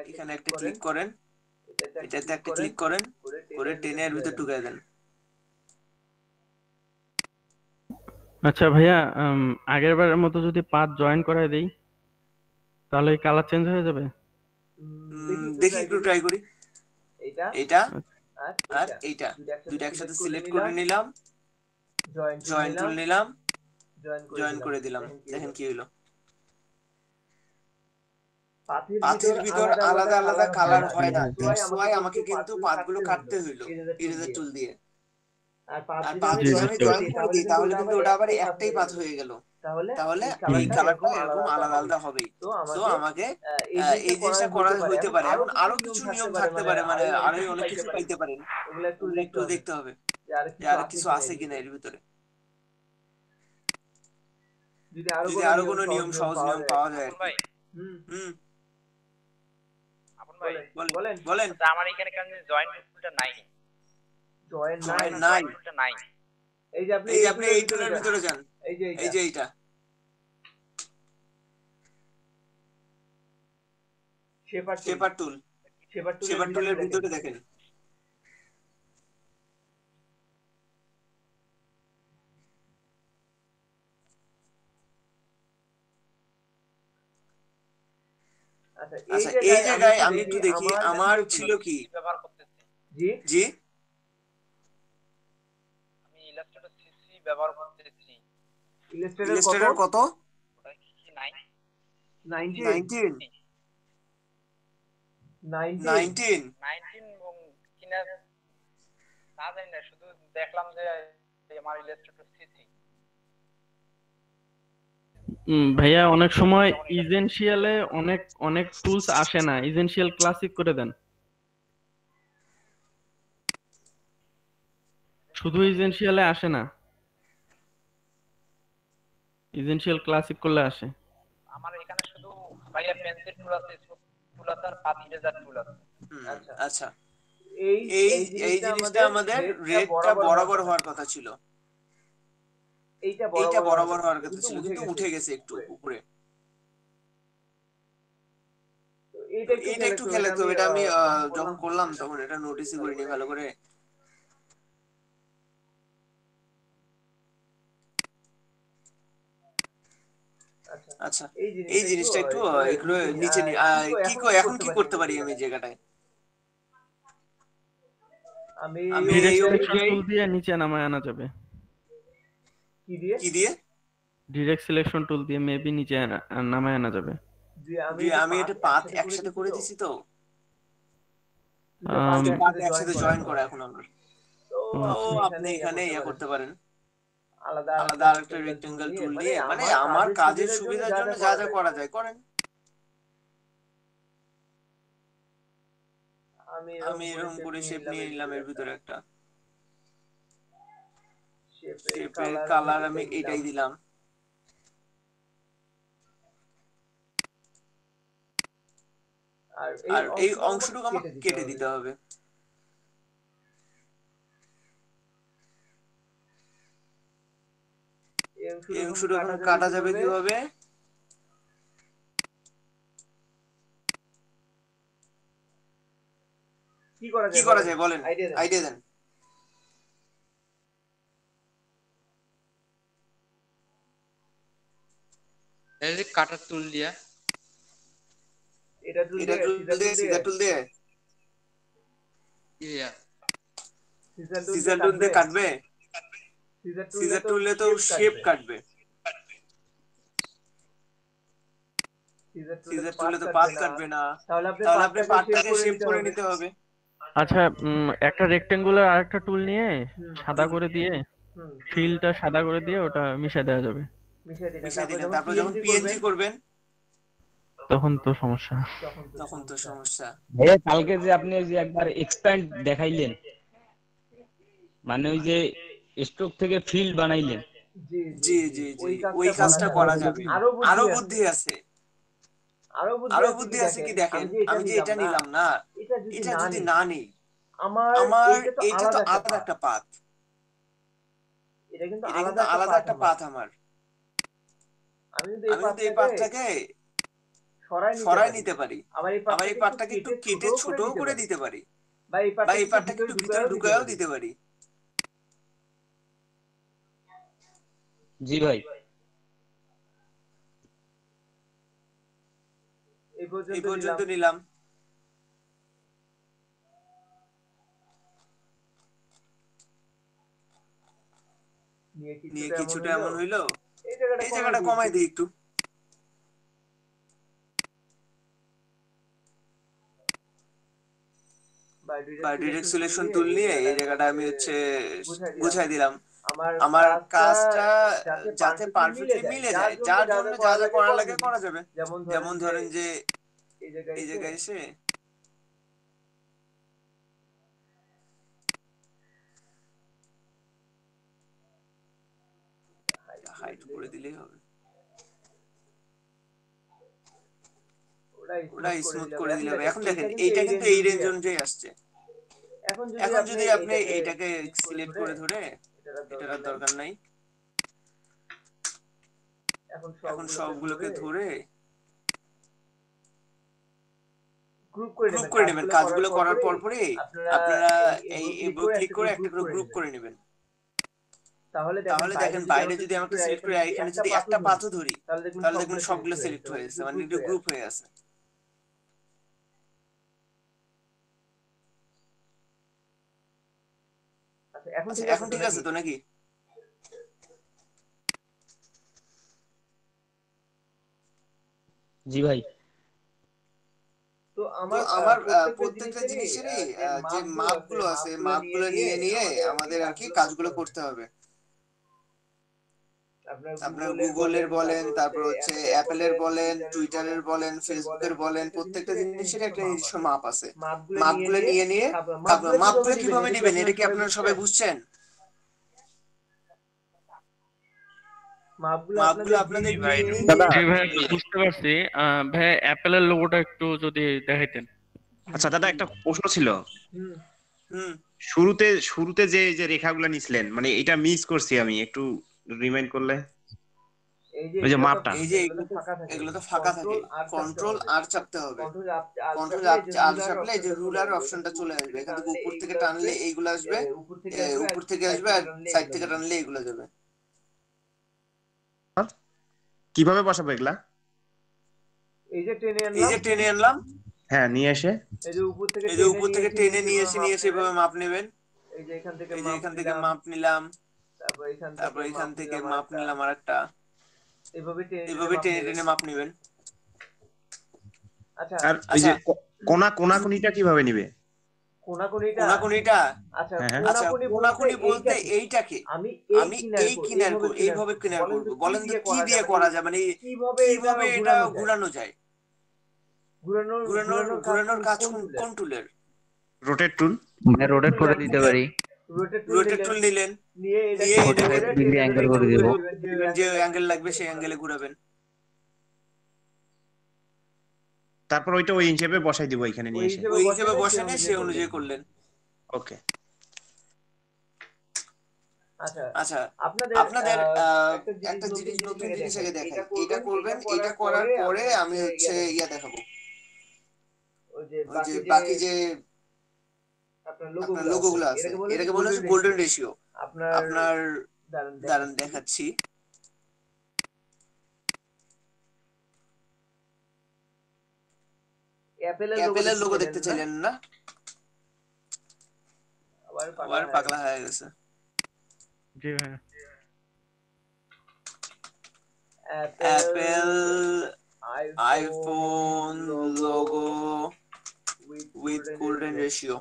এখানে একটা ক্লিক করেন, এটাতে একটা ক্লিক করেন, করে টেনে এর ভিতরে ঢুকিয়ে দেন। আচ্ছা ভাইয়া, আগের বারের মতো যদি পাথ জয়েন করায় দেই তাহলে কালার চেঞ্জ হয়ে যাবে? দেখি একটু ট্রাই করি। এইটা আর এইটা দুটো একসাথে সিলেক্ট করে নিলাম, জয়েন টুল নিলাম, জয়েন করে দিলাম। দেখেন কি হলো। পাথের ভিতর আলাদা আলাদা কালার হয় না, দ্যাটস ওয়াই আমাকে কিন্তু পাথগুলো কাটতে হইলো ইরেজার টুল দিয়ে। আর পাথ যদি আমি জয়েন করে দিই তাহলে কিন্তু ওটা আবার একটাই পাথ হয়ে গেল। তাহলে এই কালারটা এরকম আলাদা আলাদা হবেই। তো আমাকে এই জিনিসটা করা হইতে পারে। এখন আরো কিছু নিয়ম থাকতে পারে, মানে আরো অনেক কিছু পাইতে পারেন, ওগুলো একটু দেখতে হবে যে আর কিছু আছে কিনা এর ভিতরে। যদি আরো কোনো নিয়ম, সহজ নিয়ম পাওয়া যায়। বলেন। আমার এখানে কেন জয়েন্ট টুলটা নাই? নাই। এই যে আপনি এই টুলের ভিতরে যান, এই যে এইটা শেপার টুল, শেপার টুলের ভিতরে দেখেন। আচ্ছা এই জায়গায় আমি একটু দেখি আমার ছিল কি ব্যবহার করতেছি। জি আমি ইলাস্ট্রেটর সিসি ব্যবহার করতেছি। ইলাস্ট্রেটর কত? ওটা কি 9 19 এবং কিনা তা জানি না, শুধু দেখলাম যে আমার ইলাস্ট্রেটর সিসি। ভাইয়া অনেক সময় ইসেনশিয়ালে অনেক অনেক টুলস আসে না, ইসেনশিয়াল ক্লাসিক করে দেন। শুধু ইসেনশিয়ালে আসে না, ইসেনশিয়াল ক্লাসিক করলে আসে। আমার এখানে শুধু ভাইয়া পেন্সিল টুল আছে, স্মুথ টুল আছে আর পাথ ইরেজার টুল আছে। আচ্ছা এই জিনিসটা আমাদের রেডটা বরাবর হওয়ার কথা ছিল, এইটা বরাবর হওয়ার কথা ছিল কিন্তু উঠে গেছে একটু উপরে। এটা একটু খেয়াল রাখতে হবে, এটা আমি যখন করলাম তখন এটা নোটিসই করিনি ভালো করে। আচ্ছা এই জিনিসটা একটু এগুলো নিচে কি এখন কি করতে পারি আমি জায়গাটায়? আমি ডিরেক্ট সিলেকশন টুল দিয়ে নিচে নামায় আনা যাবে। কি দিয়ে? ডিরেক্ট সিলেকশন টুল দিয়ে মেবি নিচে নামায় আনা যাবে। আমি এটা পাথ একসাথে করে দিছি তো, পাথ একসাথে জয়েন করা এখন আমরা। তো আপনি এখানে ইয়া করতে পারেন আলাদা আরেকটা রেক্টেঙ্গেল টুল দিয়ে, মানে আমার কাজের সুবিধার জন্য যা যা করা যায় করেন। আমি এরকম করে শেপ নিয়ে নিলাম, এর ভিতরে একটা শেপের কালার আমি এটাই দিলাম। আর এই অংশটুকু আমাকে কেটে দিতে হবে। এই অংশটুকু এখন কাটা যাবে কিভাবে? কি করা যায় বলেন, আইডিয়া দেন। এই যে কাটার টুল দিয়া, এটা টুল দিয়ে সিজার টুল দিয়ে সিজার টুল দিয়ে কাটবে। সিজার টুলে তো শেপ কাটবে, সিজার টুলে তো পাথ কাটবে না, তাহলে আপনি পাথটাকে শেপ করে নিতে হবে। আচ্ছা একটা রেক্টেঙ্গুলার আরেকটা টুল নিয়ে সাদা করে দিয়ে, ফিলটা সাদা করে দিয়ে ওটা মিশিয়ে দেওয়া যাবে। মিশিয়ে দিলেন, তারপর যখন পিএনজি করবেন তখন তো সমস্যা। ভাইয়া কালকে যে আপনি যে একবার এক্সপ্যান্ড দেখাইলেন, মানে ওই যে স্ট্রোক থেকে ফিল বানাইলেন, জি ওই কাজটা করা যাবে। আরো বুদ্ধি আছে, কি দেখেন, আমি যে এটা নিলাম না, এটা যদি না নিই আমার এটা তো আলাদা একটা পাথ, এটা কিন্তু আলাদা একটা পাথ আমার। আমি যদি এই পাথটাকে সরাই নিতে পারি, আবার এই পাথটাকে একটু কেটে ছোট করে দিতে পারি, বা এই পাথটাকে একটু ভিতরে ঢুকায়ও দিতে পারি। জি ভাই এই পর্যন্ত নিলাম। নিয়ে কিছুটা এমন হইলো, এই জায়গাটা কমাই দিই একটু। বা ডিরেক্ট সিলেকশন টুল নিয়ে এই জায়গাটা আমি গুছাই দিলাম। আমার কাজটা যাতে পারফেক্টলি মিলে যায়, যার জন্য যা যা করা লাগে করা যাবে। যেমন ধরেন যে এই জায়গায় এসে হাইড করে দিলেই হবে, ওটা স্মুথ করে দিলে হবে। এখন দেখেন এইটা কিন্তু এই রেঞ্জ অনুযায়ী আসছে। এখন যদি আপনি এইটাকে সিলেক্ট করে ধরে, এটার আর দরকার নাই, এখন সবগুলোকে ধরে গ্রুপ করে নেবেন কাজগুলো করার পরে আপনারা এই ক্লিক করে একটা করে গ্রুপ করে নেবেন। তাহলে দেখেন বাইরে যদি আমাকে সিলেক্ট করে এখানে যদি একটা পাথও ধরি তাহলে দেখবেন সবগুলো সিলেক্ট হয়ে গেছে, মানে এটা গ্রুপ হয়ে আছে। আচ্ছা এখন ঠিক আছে তো নাকি? জি ভাই। তো আমার প্রত্যেকটা জিনিসেরই যে মাপগুলো আছে মাপগুলো নিয়ে আমাদের আর কি কাজগুলো করতে হবে। আপনার গুগলের বলেন, তারপর হচ্ছে অ্যাপেলের বলেন, টুইটারের বলেন, ফেসবুকের বলেন, প্রত্যেকটা জিনিসের একটা নিজস্ব মাপ আছে। মাপগুলো নিয়ে মাপগুলো কিভাবে নেবেন এটা কি আপনারা সবাই বুঝছেন? মাপগুলো আপনাদের জি ভাই বুঝতে পারছি। ভাই অ্যাপেলের লোগোটা একটু যদি দেখাইতেন। আচ্ছা দাদা একটা প্রশ্ন ছিল। শুরুতে যে রেখাগুলো নিছিলেন মানে এটা মিস করছি আমি, একটু রিমাইন্ড করলে। ওই যে মাপটা এই যে এগুলো তো ফাঁকা থাকে, কন্ট্রোল আর চাপতে হবে। কন্ট্রোল আর চাপলে এই যে রুলার অপশনটা চলে আসবে, এখান থেকে উপর থেকে টানলে এইগুলো আসবে, উপর থেকে আসবে আর সাইড থেকে টানলে এইগুলো যাবে। কিভাবে বসাবো এগুলা? এই যে টেনে আনলাম, হ্যাঁ নিয়ে এসে এই যে উপর থেকে টেনে নিয়ে এসে এভাবে মাপ নেবেন। এই যে এখান থেকে মাপ নিলাম, তারপর এখান থেকে মাপ নিলাম আরেকটা, এভাবে টেনে মাপ নেবেন। আচ্ছা আর এই যে কোনাকুনিটা কিভাবে নিবে? কোনাকুনিটা আচ্ছা কোনাকুনি বলতে এইটাকে আমি এই কিনার করব, এইভাবে কিনার করব। বলেন তো কি দিয়ে করা যায়, মানে কিভাবে এটা ঘোরানো যায়? ঘোরানোর কাজ কোন টুলের? রোটেট টুল, মানে রোটেট করে দিতে পারি। রোটেট টুল নিলেন, নিয়ে 45 ডিগ্রি অ্যাঙ্গেল করে দেব। যে অ্যাঙ্গেল লাগবে সেই অ্যাঙ্গেলে ঘোরাবেন। তারপর ওইটা ওই হিসেবে বসাই দিব এখানে নিয়ে এসে। ওই হিসেবে বসানে সেই অনুযায়ী করলেন। ওকে। আচ্ছা আপনাদের একটা জিনিস, নতুন জিনিস আগে দেখাই। এটা করবেন, এটা করার পরে আমি হচ্ছে ইয়া দেখাবো, ওই যে বাকি যে আপনার লোগোগুলো আছে এটাকে বলা হচ্ছে গোল্ডেন রেশিও। আপনার দাঁড়ান দেখাচ্ছি। অ্যাপেলের লোগো দেখতে চাইলেন না? আবার পাগলা হয়ে গেছে। জি ভাই। Apple iPhone logo with golden ratio.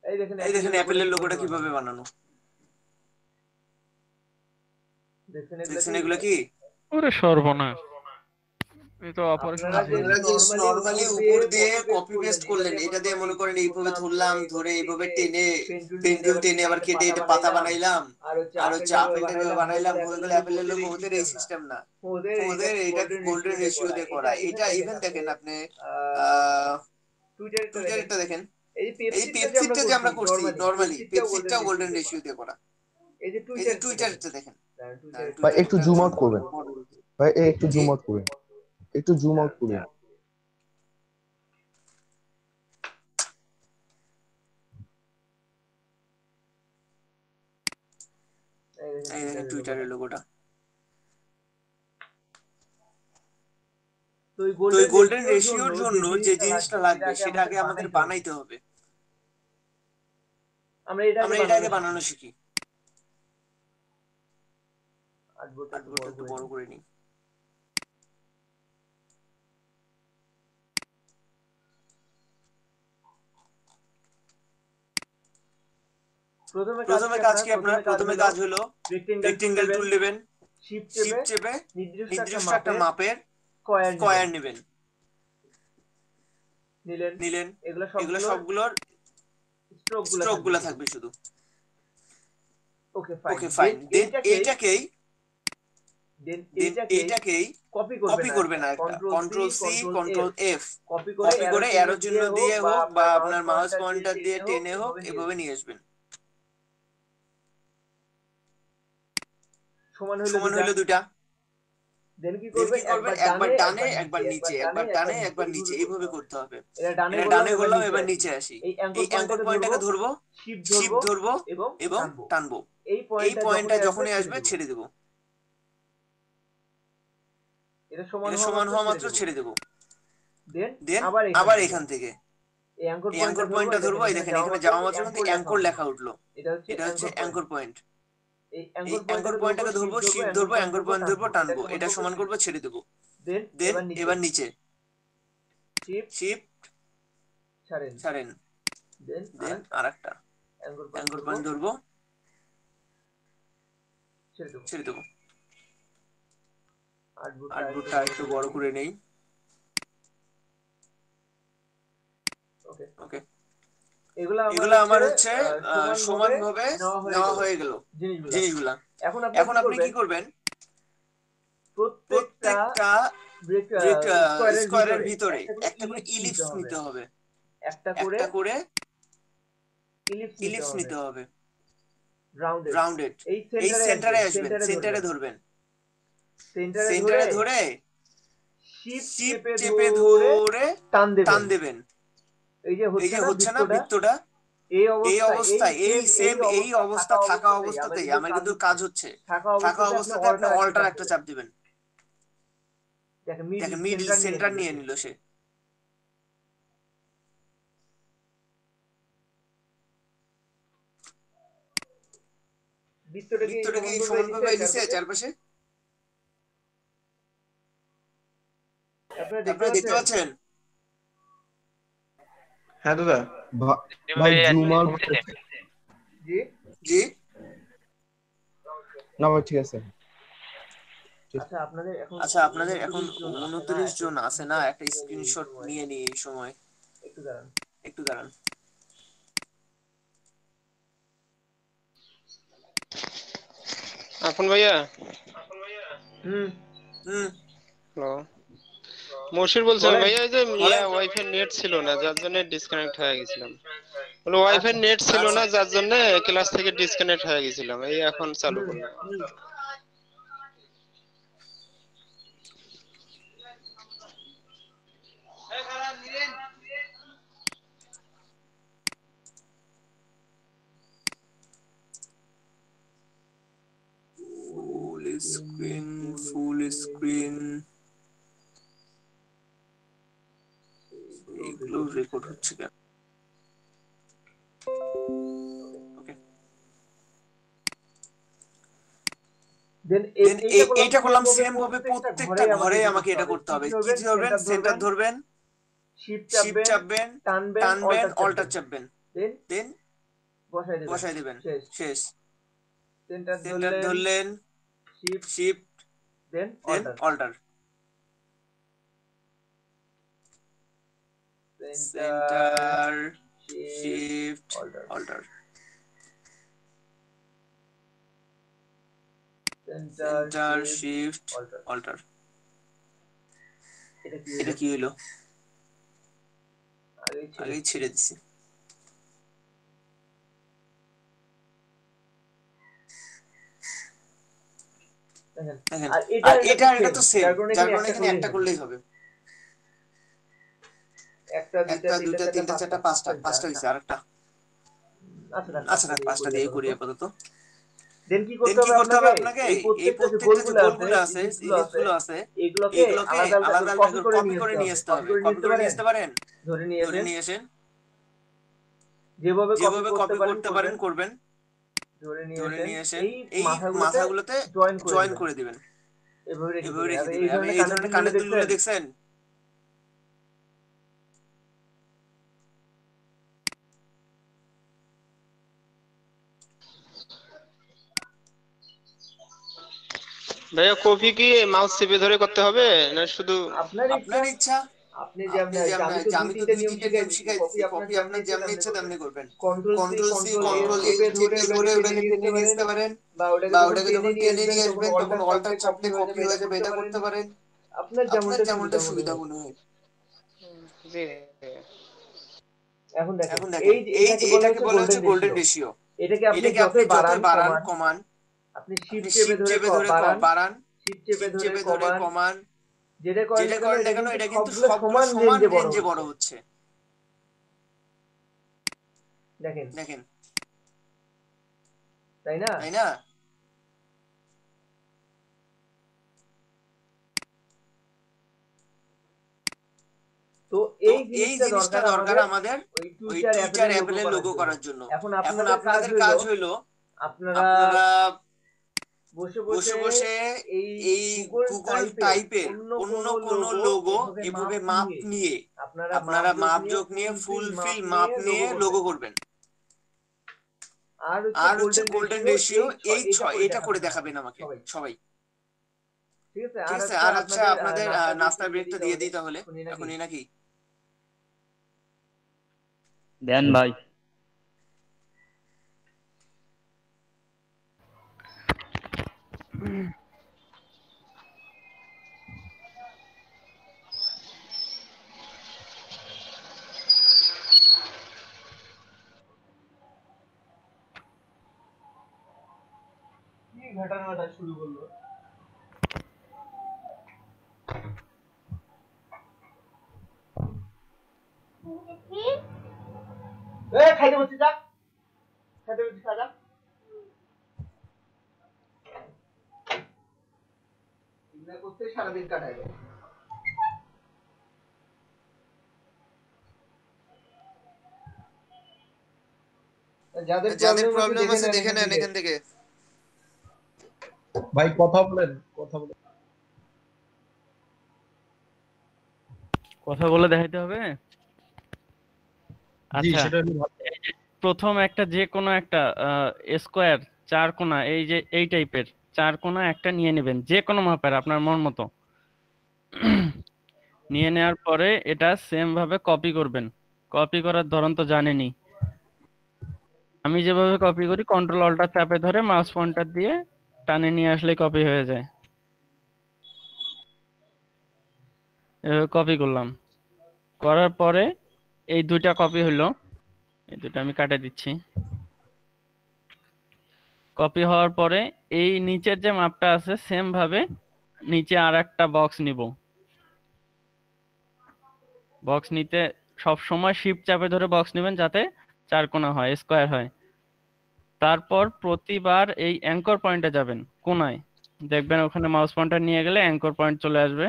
এই দেখেন অ্যাপেলের লোগোটা কিভাবে বানানো। দেখছেন এগুলো কি? ওরে সর্বনাশ, এই তো অপারেশন নরমালি উপর দিয়ে কপি পেস্ট করলেন, এটা দিয়ে মনে করেন এইভাবে ধরলাম, ধরে এইভাবে টেনে পেন্সিল টেনে আবার কেটে এটা পাতা বানাইলাম, আর হচ্ছে আপেলটাকে বানাইলাম, হয়ে গেল অ্যাপেলের লোগো। ওদের এই সিস্টেম না, ওদের এটা গোল্ডেন রেশিও দিয়ে করা। এটা ইভেন দেখেন আপনি টুইটারটা দেখেন, এই পেপসিটা যে আমরা করছি নরমালি, পেপসিটাও গোল্ডেন রেশিও দিয়ে করা। এই যে টুইটারটা দেখেন ভাই, একটু জুম আউট করবেন ভাই, একটু জুম আউট করবেন, একটু জুম আউট করবেন। এই দেখেন টুইটারের লোগোটা। তো এই গোল্ডেন রেশিওর জন্য যে জিনিসটা লাগবে সেটা আগে আমাদের বানাইতে হবে। আমরা এটা আগে বানানো শিখি। আর্টবোর্ডটা একটু বড় করে নিই। প্রথমে কাজ কি আপনার? প্রথমে কাজ হলো রেক্টেঙ্গেল টুল নেবেন, শিফট চেপে নির্দিষ্ট একটা মাপের স্কয়ার নেবেন। নিলেন এগুলো সবগুলোর স্ট্রোক গুলা থাকবে শুধু। Okay fine. দেন এইটাকেই কপি করবেন আর একটা control C control F copy করে অ্যারো চিহ্ন দিয়ে হোক বা আপনার মাউস পয়েন্টার দিয়ে টেনে হোক এভাবে নিয়ে আসবেন। সমান হইলো দুইটা। দেন কি করবেন, একবার ডানে একবার নিচে, একবার ডানে একবার নিচে, এইভাবে করতে হবে। এটা ডানে করলাম, এবার নিচে আসি। এই অ্যাঙ্কর পয়েন্টটাকে ধরবো, শিফট ধরবো এবং টানবো। এই পয়েন্টটা যখনই আসবে ছেড়ে দেবো। এটা সমান হওয়া মাত্র ছেড়ে দেবো। দেন আবার এখান থেকে এই অ্যাঙ্কর পয়েন্টটা ধরবো। এই দেখেন এখানে যাওয়া মাত্র কিন্তু অ্যাঙ্কর লেখা উঠলো। এটা হচ্ছে অ্যাঙ্কর পয়েন্ট। এই অ্যাঙ্কর পয়েন্টটাকে ধরবো, শিফট ধরবো, অ্যাঙ্কর পয়েন্ট ধরবো, টানবো। এটা সমান করবো, ছেড়ে দেবো। দেন এবার নিচে শিফট ছাড়েন। দেন আরেকটা অ্যাঙ্কর পয়েন্ট ধরবো, ছেড়ে দেবো। আউটপুটটা একটু বড় করে নেই। ওকে, এগুলা আমার হচ্ছে সমানভাবে নেওয়া হয়ে গেল জিনিসগুলা। এখন আপনি কি করবেন, প্রত্যেকটা স্কয়ারের ভিতরে একটা করে ইলিপস নিতে হবে, একটা করে ইলিপস নিতে হবে রাউন্ডেড। এই সেন্টারে আসবেন, সেন্টারে ধরবেন, সেন্টারে ধরে শিপ চেপে ধরে টান দেবেন। এই যে হচ্ছে না বৃত্তটা, এই অবস্থায় এই অবস্থা থাকা অবস্থাতেই আমার কিন্তু কাজ হচ্ছে। থাকা অবস্থাতে আপনি অল্টার একটা চাপ দিবেন। দেখেন মিডল সেন্টার নিয়ে নিল সে। বৃত্তটাকে সমানভাবে দিছে চারপাশে। আপনারা দেখতে পাচ্ছেন? হ্যাঁ দাদা। ভাই জুম আউট। জি না ভাই ঠিক আছে। আচ্ছা, আপনাদের এখন 29 জন আছে না? একটা স্ক্রিনশট নিয়ে নিই এই সময়। একটু দাঁড়ান। আপন ভাইয়া। হ্যালো, মশির বলছেন ভাইয়া, এই যে ওয়াইফাই নেট ছিল না, যার জন্য ডিসকানেক্ট হয়ে গেছিলাম। বলে ওয়াইফাই নেট ছিল না, যার জন্য ক্লাস থেকে ডিসকানেক্ট হয়ে গেছিলাম। এই এখন চালু করলাম। ফুল স্ক্রিন এগুলো রেকর্ড হচ্ছে কেন? ওকে, এইটা করলাম সেম ভাবে প্রত্যেকটা ঘরে আমাকে এটা করতে হবে। কি ধরবেন? সেন্টার ধরবেন, শিফট চাপবেন, টানবেন, অল্টার চাপবেন, দেন বসাই দিবেন। শেষ। সেন্টার ধরলেন, শিফট দেন alt, centre shift alt, centre shift alt. এটা কি হলো? আগেই ছেড়ে দিছি। আর এটা তো সেম, যার কারণে এখানে একটা করলেই হবে। একটা দুইটা তিনটা চারটা পাঁচটা হইছে। আরেকটা আচ্ছা না, পাঁচটা দিয়ে করি আপাতত। দেন কি করতে হবে আপনাকে? এই প্রত্যেকটা যে গোলগুলো আছে, ইলিপসগুলো আছে, এগুলোকে আলাদা আলাদা কপি করে নিয়ে আসতে হবে। কপি করে নিয়ে আসতে পারেন? ধরে নিয়ে আসেন। যেভাবে কপি করতে পারেন করবেন। ধরে নিয়ে আসেন, এই মাথাগুলোতে জয়েন করে দিবেন। এভাবে রেখে দিবেন। আপনি এই ধরনের কানের দুলগুলো দেখছেন? ভাইয়া কপি কি মাউস চেপে ধরে করতে হবে না শুধু? আপনার ইচ্ছা। আপনি আমি তো দুই তিনটা নিয়ম শিখাইছি। কপি আপনার যেমন ইচ্ছা তেমনি করবেন। কন্ট্রোল সি কন্ট্রোল এ চেপে ধরে ওটাকে টেনে নিয়ে আসতে পারেন, বা ওটাকে যখন টেনে নিয়ে আসবেন তখন অল্টার চাপলে কপি হয়ে যাবে। এটা করতে পারেন, আপনার যেমনটা সুবিধা মনে হয়। জি। এখন দেখেন এই যে এটাকে বলা হচ্ছে গোল্ডেন রেশিও। এটাকে আপনি যতই বাড়ান কমান আপনি শিফট চেপে ধরে বাড়ান, শিফট চেপে ধরে কমান, যেটা করেন না কেন এটা কিন্তু সবগুলো সমান রেঞ্জে বড় হচ্ছে। দেখেন তাই না? তো এই জিনিসটা দরকার আমাদের ওই টুইটার অ্যাপেলের লোগো করার জন্য। এখন আপনাদের কাজ হলো আপনারা বসে বসে এই গুগল টাইপের অন্য কোনো লোগো এভাবে মাপ নিয়ে আপনারা মাপ যোগ নিয়ে ফুলফিল মাপ নিয়ে লোগো করবেন। আর হচ্ছে গোল্ডেন রেশিও 8:6 এটা করে দেখাবেন আমাকে সবাই। ঠিক আছে? আর আচ্ছা আপনাদের নাস্তার ব্রেকটা দিয়ে দিই তাহলে এখনই নাকি? দেন ভাই। ঘটনাটা শুরু করলো। খাইতে বলছি যা, খাইতে বলছি খা যা। এগুলা করতে সারাদিন কাটায় যায়। যাদের প্রবলেম আছে দেখে নেন এখান থেকে। ভাই কথা বলেন। কথা বলে দেখাইতে হবে। আচ্ছা, প্রথম একটা যে কোনো একটা স্কোয়ার 4 কোণা, এই যে এই টাইপের 4 কোণা একটা নিয়ে নেবেন, যে কোনো মাপের আপনার মন মতো নিয়ে নেওয়ার পরে এটা সেম ভাবে কপি করবেন। কপি করার ধরন তো জানেনই, আমি যেভাবে কপি করি কন্ট্রোল অল্টার চাপে ধরে মাউস পয়েন্টার দিয়ে টানে নিয়ে আসলে কপি হয়ে যায়। এভাবে কপি করলাম, করার পরে এই দুইটা কপি হলো, এই দুটো আমি কাটে দিচ্ছি। কপি হওয়ার পরে এই নিচের যে মাপটা আছে সেম ভাবে নিচে আর একটা বক্স নিব। বক্স নিতে সব সময় শিফট চাপে ধরে বক্স নেবেন যাতে 4 কোণা হয়, স্কয়ার হয়। তারপর প্রতিবার এই অ্যাঙ্কর পয়েন্টে যাবেন, কোণায় দেখবেন ওখানে মাউস পয়েন্টার নিয়ে গেলে অ্যাঙ্কর পয়েন্ট চলে আসবে,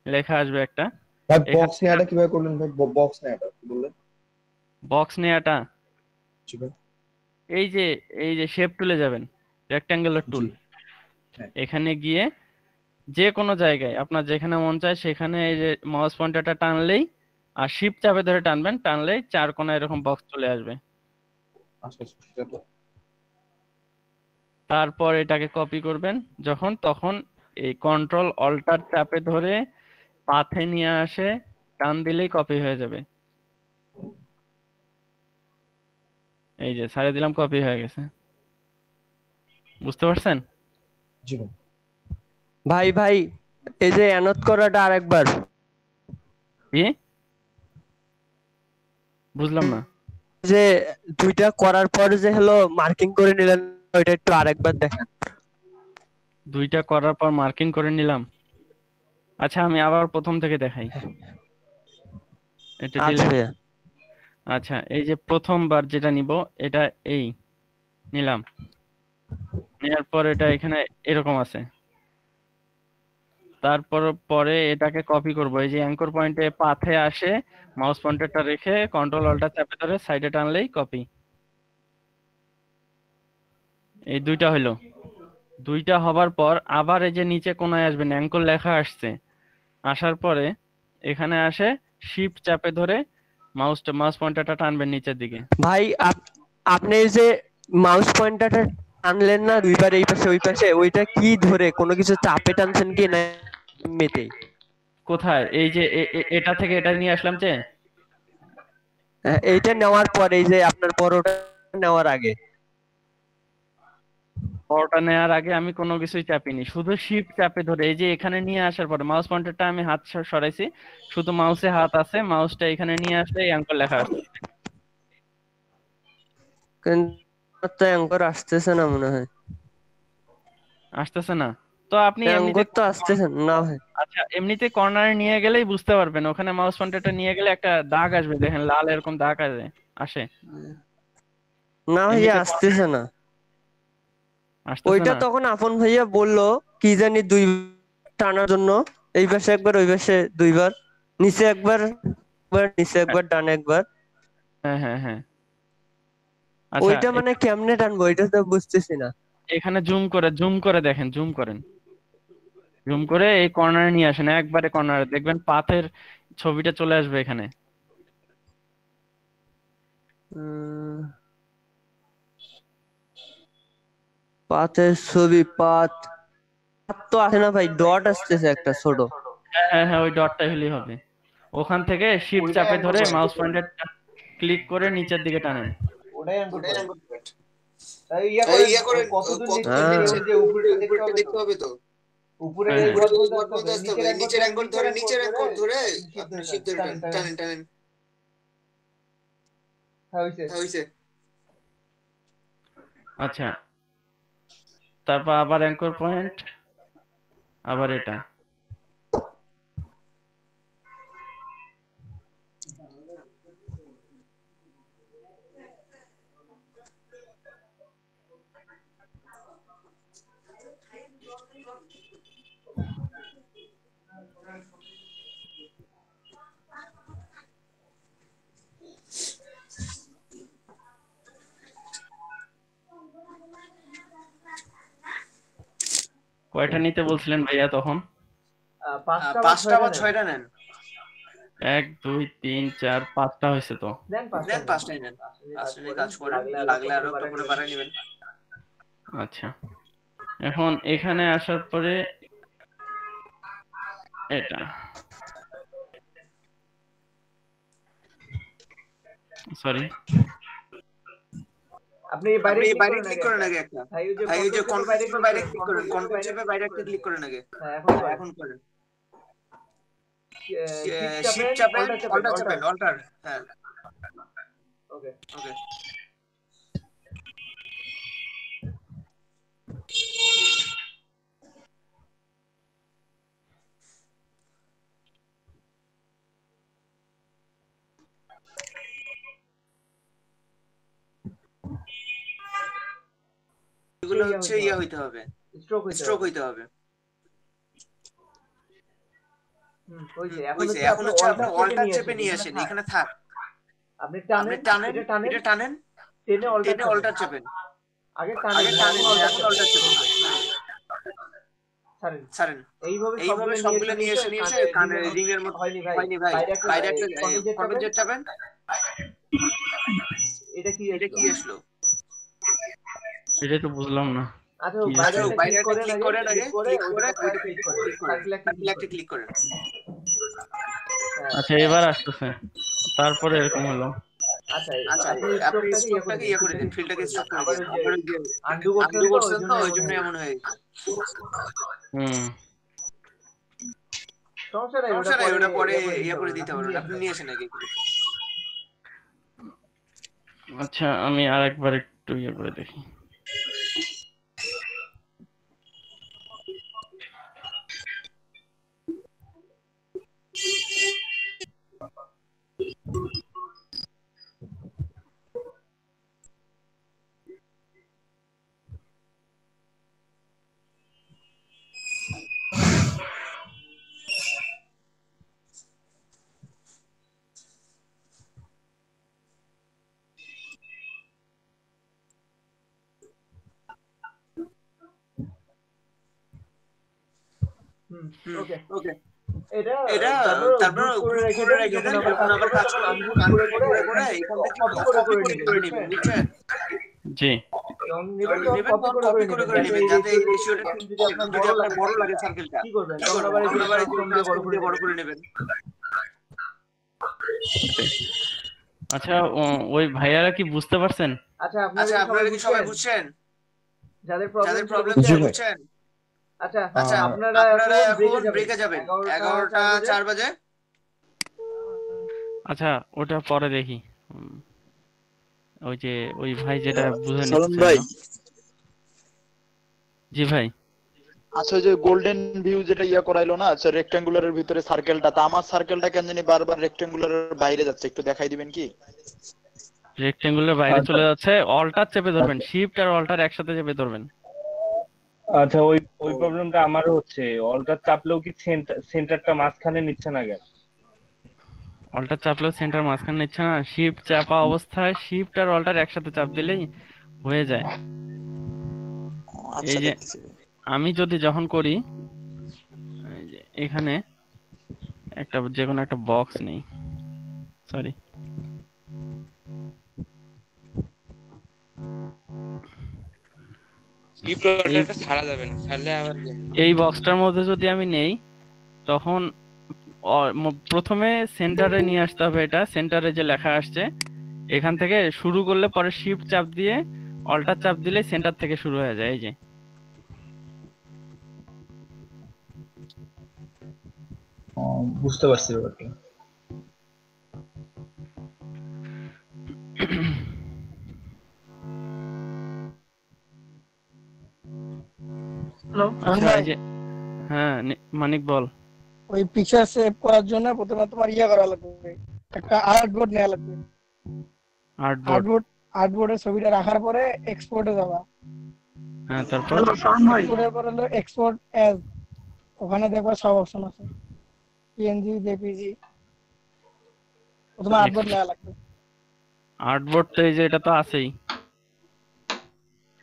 লেখা আসবে একটা। ভাই বক্স নেয়াটা কিভাবে করলেন ভাই? বক্স নেয়াটা কি বললেন? বক্স নেয়াটা এই যে শেপ টুলে যাবেন, রেক্ট্যাঙ্গুলার টুল, এখানে গিয়ে যে কোনো জায়গায় আপনার যেখানে মন চায় সেখানে এই যে মাউস পয়েন্টারটা টানলেই আর শিফট চাপে ধরে টানবেন, টানলেই 4 কোণা এরকম বক্স চলে আসবে। তারপর এটাকে কপি করবেন যখন তখন এই কন্ট্রোল অল্টার চাপে ধরে পাথে নিয়ে আসে টান দিলেই কপি হয়ে যাবে। এই যে ছাড়িয়ে দিলাম, কপি হয়ে গেছে। বুঝতে পারছেন? জি ভাই। এই যে অ্যানোড করাটা আরেকবার কি বুঝলাম না। যে দুইটা করার পর যে হলো মার্কিং করে নিলেন, ওইটা একটু আরেকবার দেখেন। দুইটা করার পর মার্কিং করে নিলাম, আচ্ছা আমি আবার প্রথম থেকে দেখাই। এটা আচ্ছা, এই যে প্রথমবার যেটা নিব এটা এই নিলাম, নেওয়ার পর এটা এখানে এরকম আছে। তারপর পরে এটাকে কপি করব, এই যে অ্যাঙ্কর পয়েন্টে পাথে আসে মাউস পয়েন্টারটা রেখে কন্ট্রোল অল্টার চাপে ধরে সাইডে টানলেই কপি। এই দুইটা হলো। দুইটা হবার পর আবার এই যে নিচে কোণায় আসবেন, অ্যাঙ্কর লেখা আসছে, আসার পরে এখানে আসে শিফট চাপে ধরে মাউস পয়েন্টারটা টানবেন নিচের দিকে। ভাই আপনি যে মাউস পয়েন্টারটা টানলেন না দুইবার এই পাশে ওই পাশে, ওইটা কি ধরে কোনো কিছু চাপে টানছেন কি না এমনিতেই? কোথায়? এই যে এটা থেকে এটা নিয়ে আসলাম, যে এইটা নেওয়ার পরে এই যে আপনার বড়টা নেওয়ার আগে, বড়টা নেওয়ার আগে আমি কোনো কিছুই চাপিনি, শুধু শিফট চাপে ধরে এই যে এখানে নিয়ে আসার পরে মাউস পয়েন্টারটা আমি হাত সরাইছি, শুধু মাউসে হাত আছে, মাউসটা এখানে নিয়ে আসলে অ্যাঙ্কর লেখা আসছে। কিন্তু অ্যাঙ্কর আসতেছে না মনে হয়। আসতেছে না? তো আপনি এমনিতে অ্যাঙ্গর তো আসতেছে না ভাই। আচ্ছা এমনিতে কর্নারে নিয়ে গেলেই বুঝতে পারবেন, ওখানে মাউস পয়েন্টারটা নিয়ে গেলে একটা দাগ আসবে, দেখেন লাল এরকম দাগ আসে। না ভাইয়া আসতেছে না। ওইটা না তখন আপন ভাইয়া বললো কি জানি 2 টানার জন্য, এই পাশে একবার ওই পাশে 2 বার, নিচে একবার নিচে একবার ডানে একবার। হ্যাঁ হ্যাঁ হ্যাঁ। আচ্ছা ওইটা মানে কেমনে টানবো এটা তো বুঝতেছি না। এখানে জুম করে দেখেন, জুম করে এই কর্নারে নিয়ে আসেন, একবারে কর্নারে দেখবেন পাথের ছবিটা চলে আসবে এখানে। পাথের ছবি, পাথ তো আসে না ভাই, ডট আসতেছে একটা ছোট। হ্যাঁ হ্যাঁ ওই ডটটা হলেই হবে। ওখান থেকে শিফট চাপে ধরে মাউস পয়েন্টারটা ক্লিক করে নিচের দিকে টানেন। ওটাই অ্যাঙ্গর পয়েন্ট। তাই ইয়া করে কতদূর নিচে যে উপরে দেখতে হবে তো। উপরে এই ঘর বলতে আসতে হবে, নিচের অ্যাঙ্গল ধরে আপনি শিফট ধরে টানেন। হইছে। আচ্ছা তারপর আবার অ্যাঙ্কর পয়েন্ট, আবার এটা। কয়টা নিতে বলছিলেন ভাইয়া তখন? 5টা বা 6টা নেন। 1 2 3 4 5টা হয়েছে তো। দেন 5টাই নেন। আসলে কাজ করেন, লাগলে আরো একটু করে বাড়াই নেবেন। আচ্ছা এখন এখানে আসার পরে এটা সরি আপনি বাইরে ক্লিক করেন আগে একটা। ভাই ওই যে কন্ট্রোল বাইরে ক্লিক করেন, কন্ট্রোল চেপে বাইরে একটা ক্লিক করেন আগে। হ্যাঁ এখন করেন। শিফট চাপেন, অল্টার। হ্যাঁ ওকে। এগুলো হচ্ছে ইয়া হইতে হবে, স্ট্রোক হইতে হবে। এখন হচ্ছে আপনি অল্টার চেপে নিয়ে আসেন, এখানে থাক। আপনি টানেন, টেনে অল্টার চেপেন। আগে টানেন, এখন অল্টার চেপেন। ছাড়েন। এইভাবে সবগুলো নিয়ে এসে কানে রিং এর মতো হয়নি ভাই। বাইরে একটা কন্ট্রোল জেট চাপেন। এটা কি আসলো? এটা তো বুঝলাম না। আচ্ছা বাইরে একটা ক্লিক করেন আগে, ক্লিক করে সার্কেল ক্লিক করেন। আচ্ছা এবার আসতেছে, তারপরে এরকম হলো। আচ্ছা আপনি স্ট্রোকটাকে ইয়া করে দিন, ফিল্ডটাকে স্ট্রোক করে দিন। আবার ওই যে আনডু করছেন তো ওই জন্য এমন হয়ে গেছে। সমস্যা নাই, ওটা পরে ইয়া করে দিতে পারবেন, আপনি নিয়ে আসেন আগে। আচ্ছা আমি আরেকবার একটু ইয়ে করে দেখি। ওকে এটা তারপর গ্রুপ করে রেখে দেন, যখন আবার কাজ করবেন করে এখান থেকে কপি করে নেবেন, বুঝছেন? জি কপি করে নেবেন, যাতে এই রেশিওটা যদি আপনার বড় লাগে সার্কেলটা কি করবেন, তখন আবার এই বড় করে নেবেন। আচ্ছা ওই ভাইয়ারা কি বুঝতে পারছেন? আচ্ছা আপনারা কি সবাই বুঝছেন? যাদের প্রবলেম বুঝছেন? আচ্ছা আপনারা এখন ব্রেকে যাবেন 11টা 4 বাজে। আচ্ছা ওটা পরে দেখি। ওই যে ওই ভাই যেটা বুঝে সালাম নিচ্ছে। ভাই। জি ভাই আচ্ছা ওই যে গোল্ডেন ভিউ যেটা ইয়া করাইলো না, আচ্ছা রেক্ট্যাঙ্গুলারের ভিতরে সার্কেলটা, তা আমার সার্কেলটা কেন জানি বারবার রেক্ট্যাঙ্গুলারের বাইরে যাচ্ছে, একটু দেখাই দিবেন কি? রেক্টেঙ্গুলার বাইরে চলে যাচ্ছে, অল্টার চেপে ধরবেন, শিফট আর অল্টার একসাথে চেপে ধরবেন। আচ্ছা ওই ওই প্রবলেমটা আমারও হচ্ছে, অল্টার চাপলেও কি সেন্টারটা মাঝখানে নিচ্ছে না কেন? অল্টার চাপলেও সেন্টার মাঝখানে নিচ্ছে না, শিফট চাপা অবস্থায় শিফট আর অল্টার একসাথে চাপ দিলেই হয়ে যায়। এই যে আমি যদি যখন করি, এই যে এখানে একটা যে কোনো একটা বক্স নেই, সরি এই বক্সটার মধ্যে যদি আমি নেই, তখন প্রথমে সেন্টারে নিয়ে আসতে হবে। এটা সেন্টারে যে লেখা আসছে এখান থেকে শুরু করলে পরে শিফট চাপ দিয়ে অল্টার চাপ দিলে সেন্টার থেকে শুরু হয়ে যায়। এই যে বুঝতে পারছি ব্যাপারটা। হ্যালো হ্যাঁ মানিক বল। ওই পিকচার সেভ করার জন্য প্রথমে তোমার ইয়া করা লাগবে, একটা আর্টবোর্ড নেওয়া লাগবে। আর্টবোর্ডের ছবিটা রাখার পরে এক্সপোর্টে যাবা। হ্যাঁ তারপর এক্সপোর্টের পরে হলো এক্সপোর্ট অ্যাজ, ওখানে দেখবা সব অপশন আছে, পিএনজি জেপিজি। প্রথমে আর্টবোর্ড নেওয়া লাগবে। আর্টবোর্ড তো এই যে এটা তো আছেই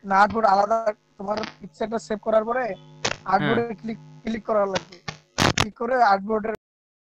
না, আর্টবোর্ড আলাদা। তোমার পিকচারটা সেভ করার পরে আর্টবোর্ডে ক্লিক করা লাগবে। ক্লিক করে আর্টবোর্ডের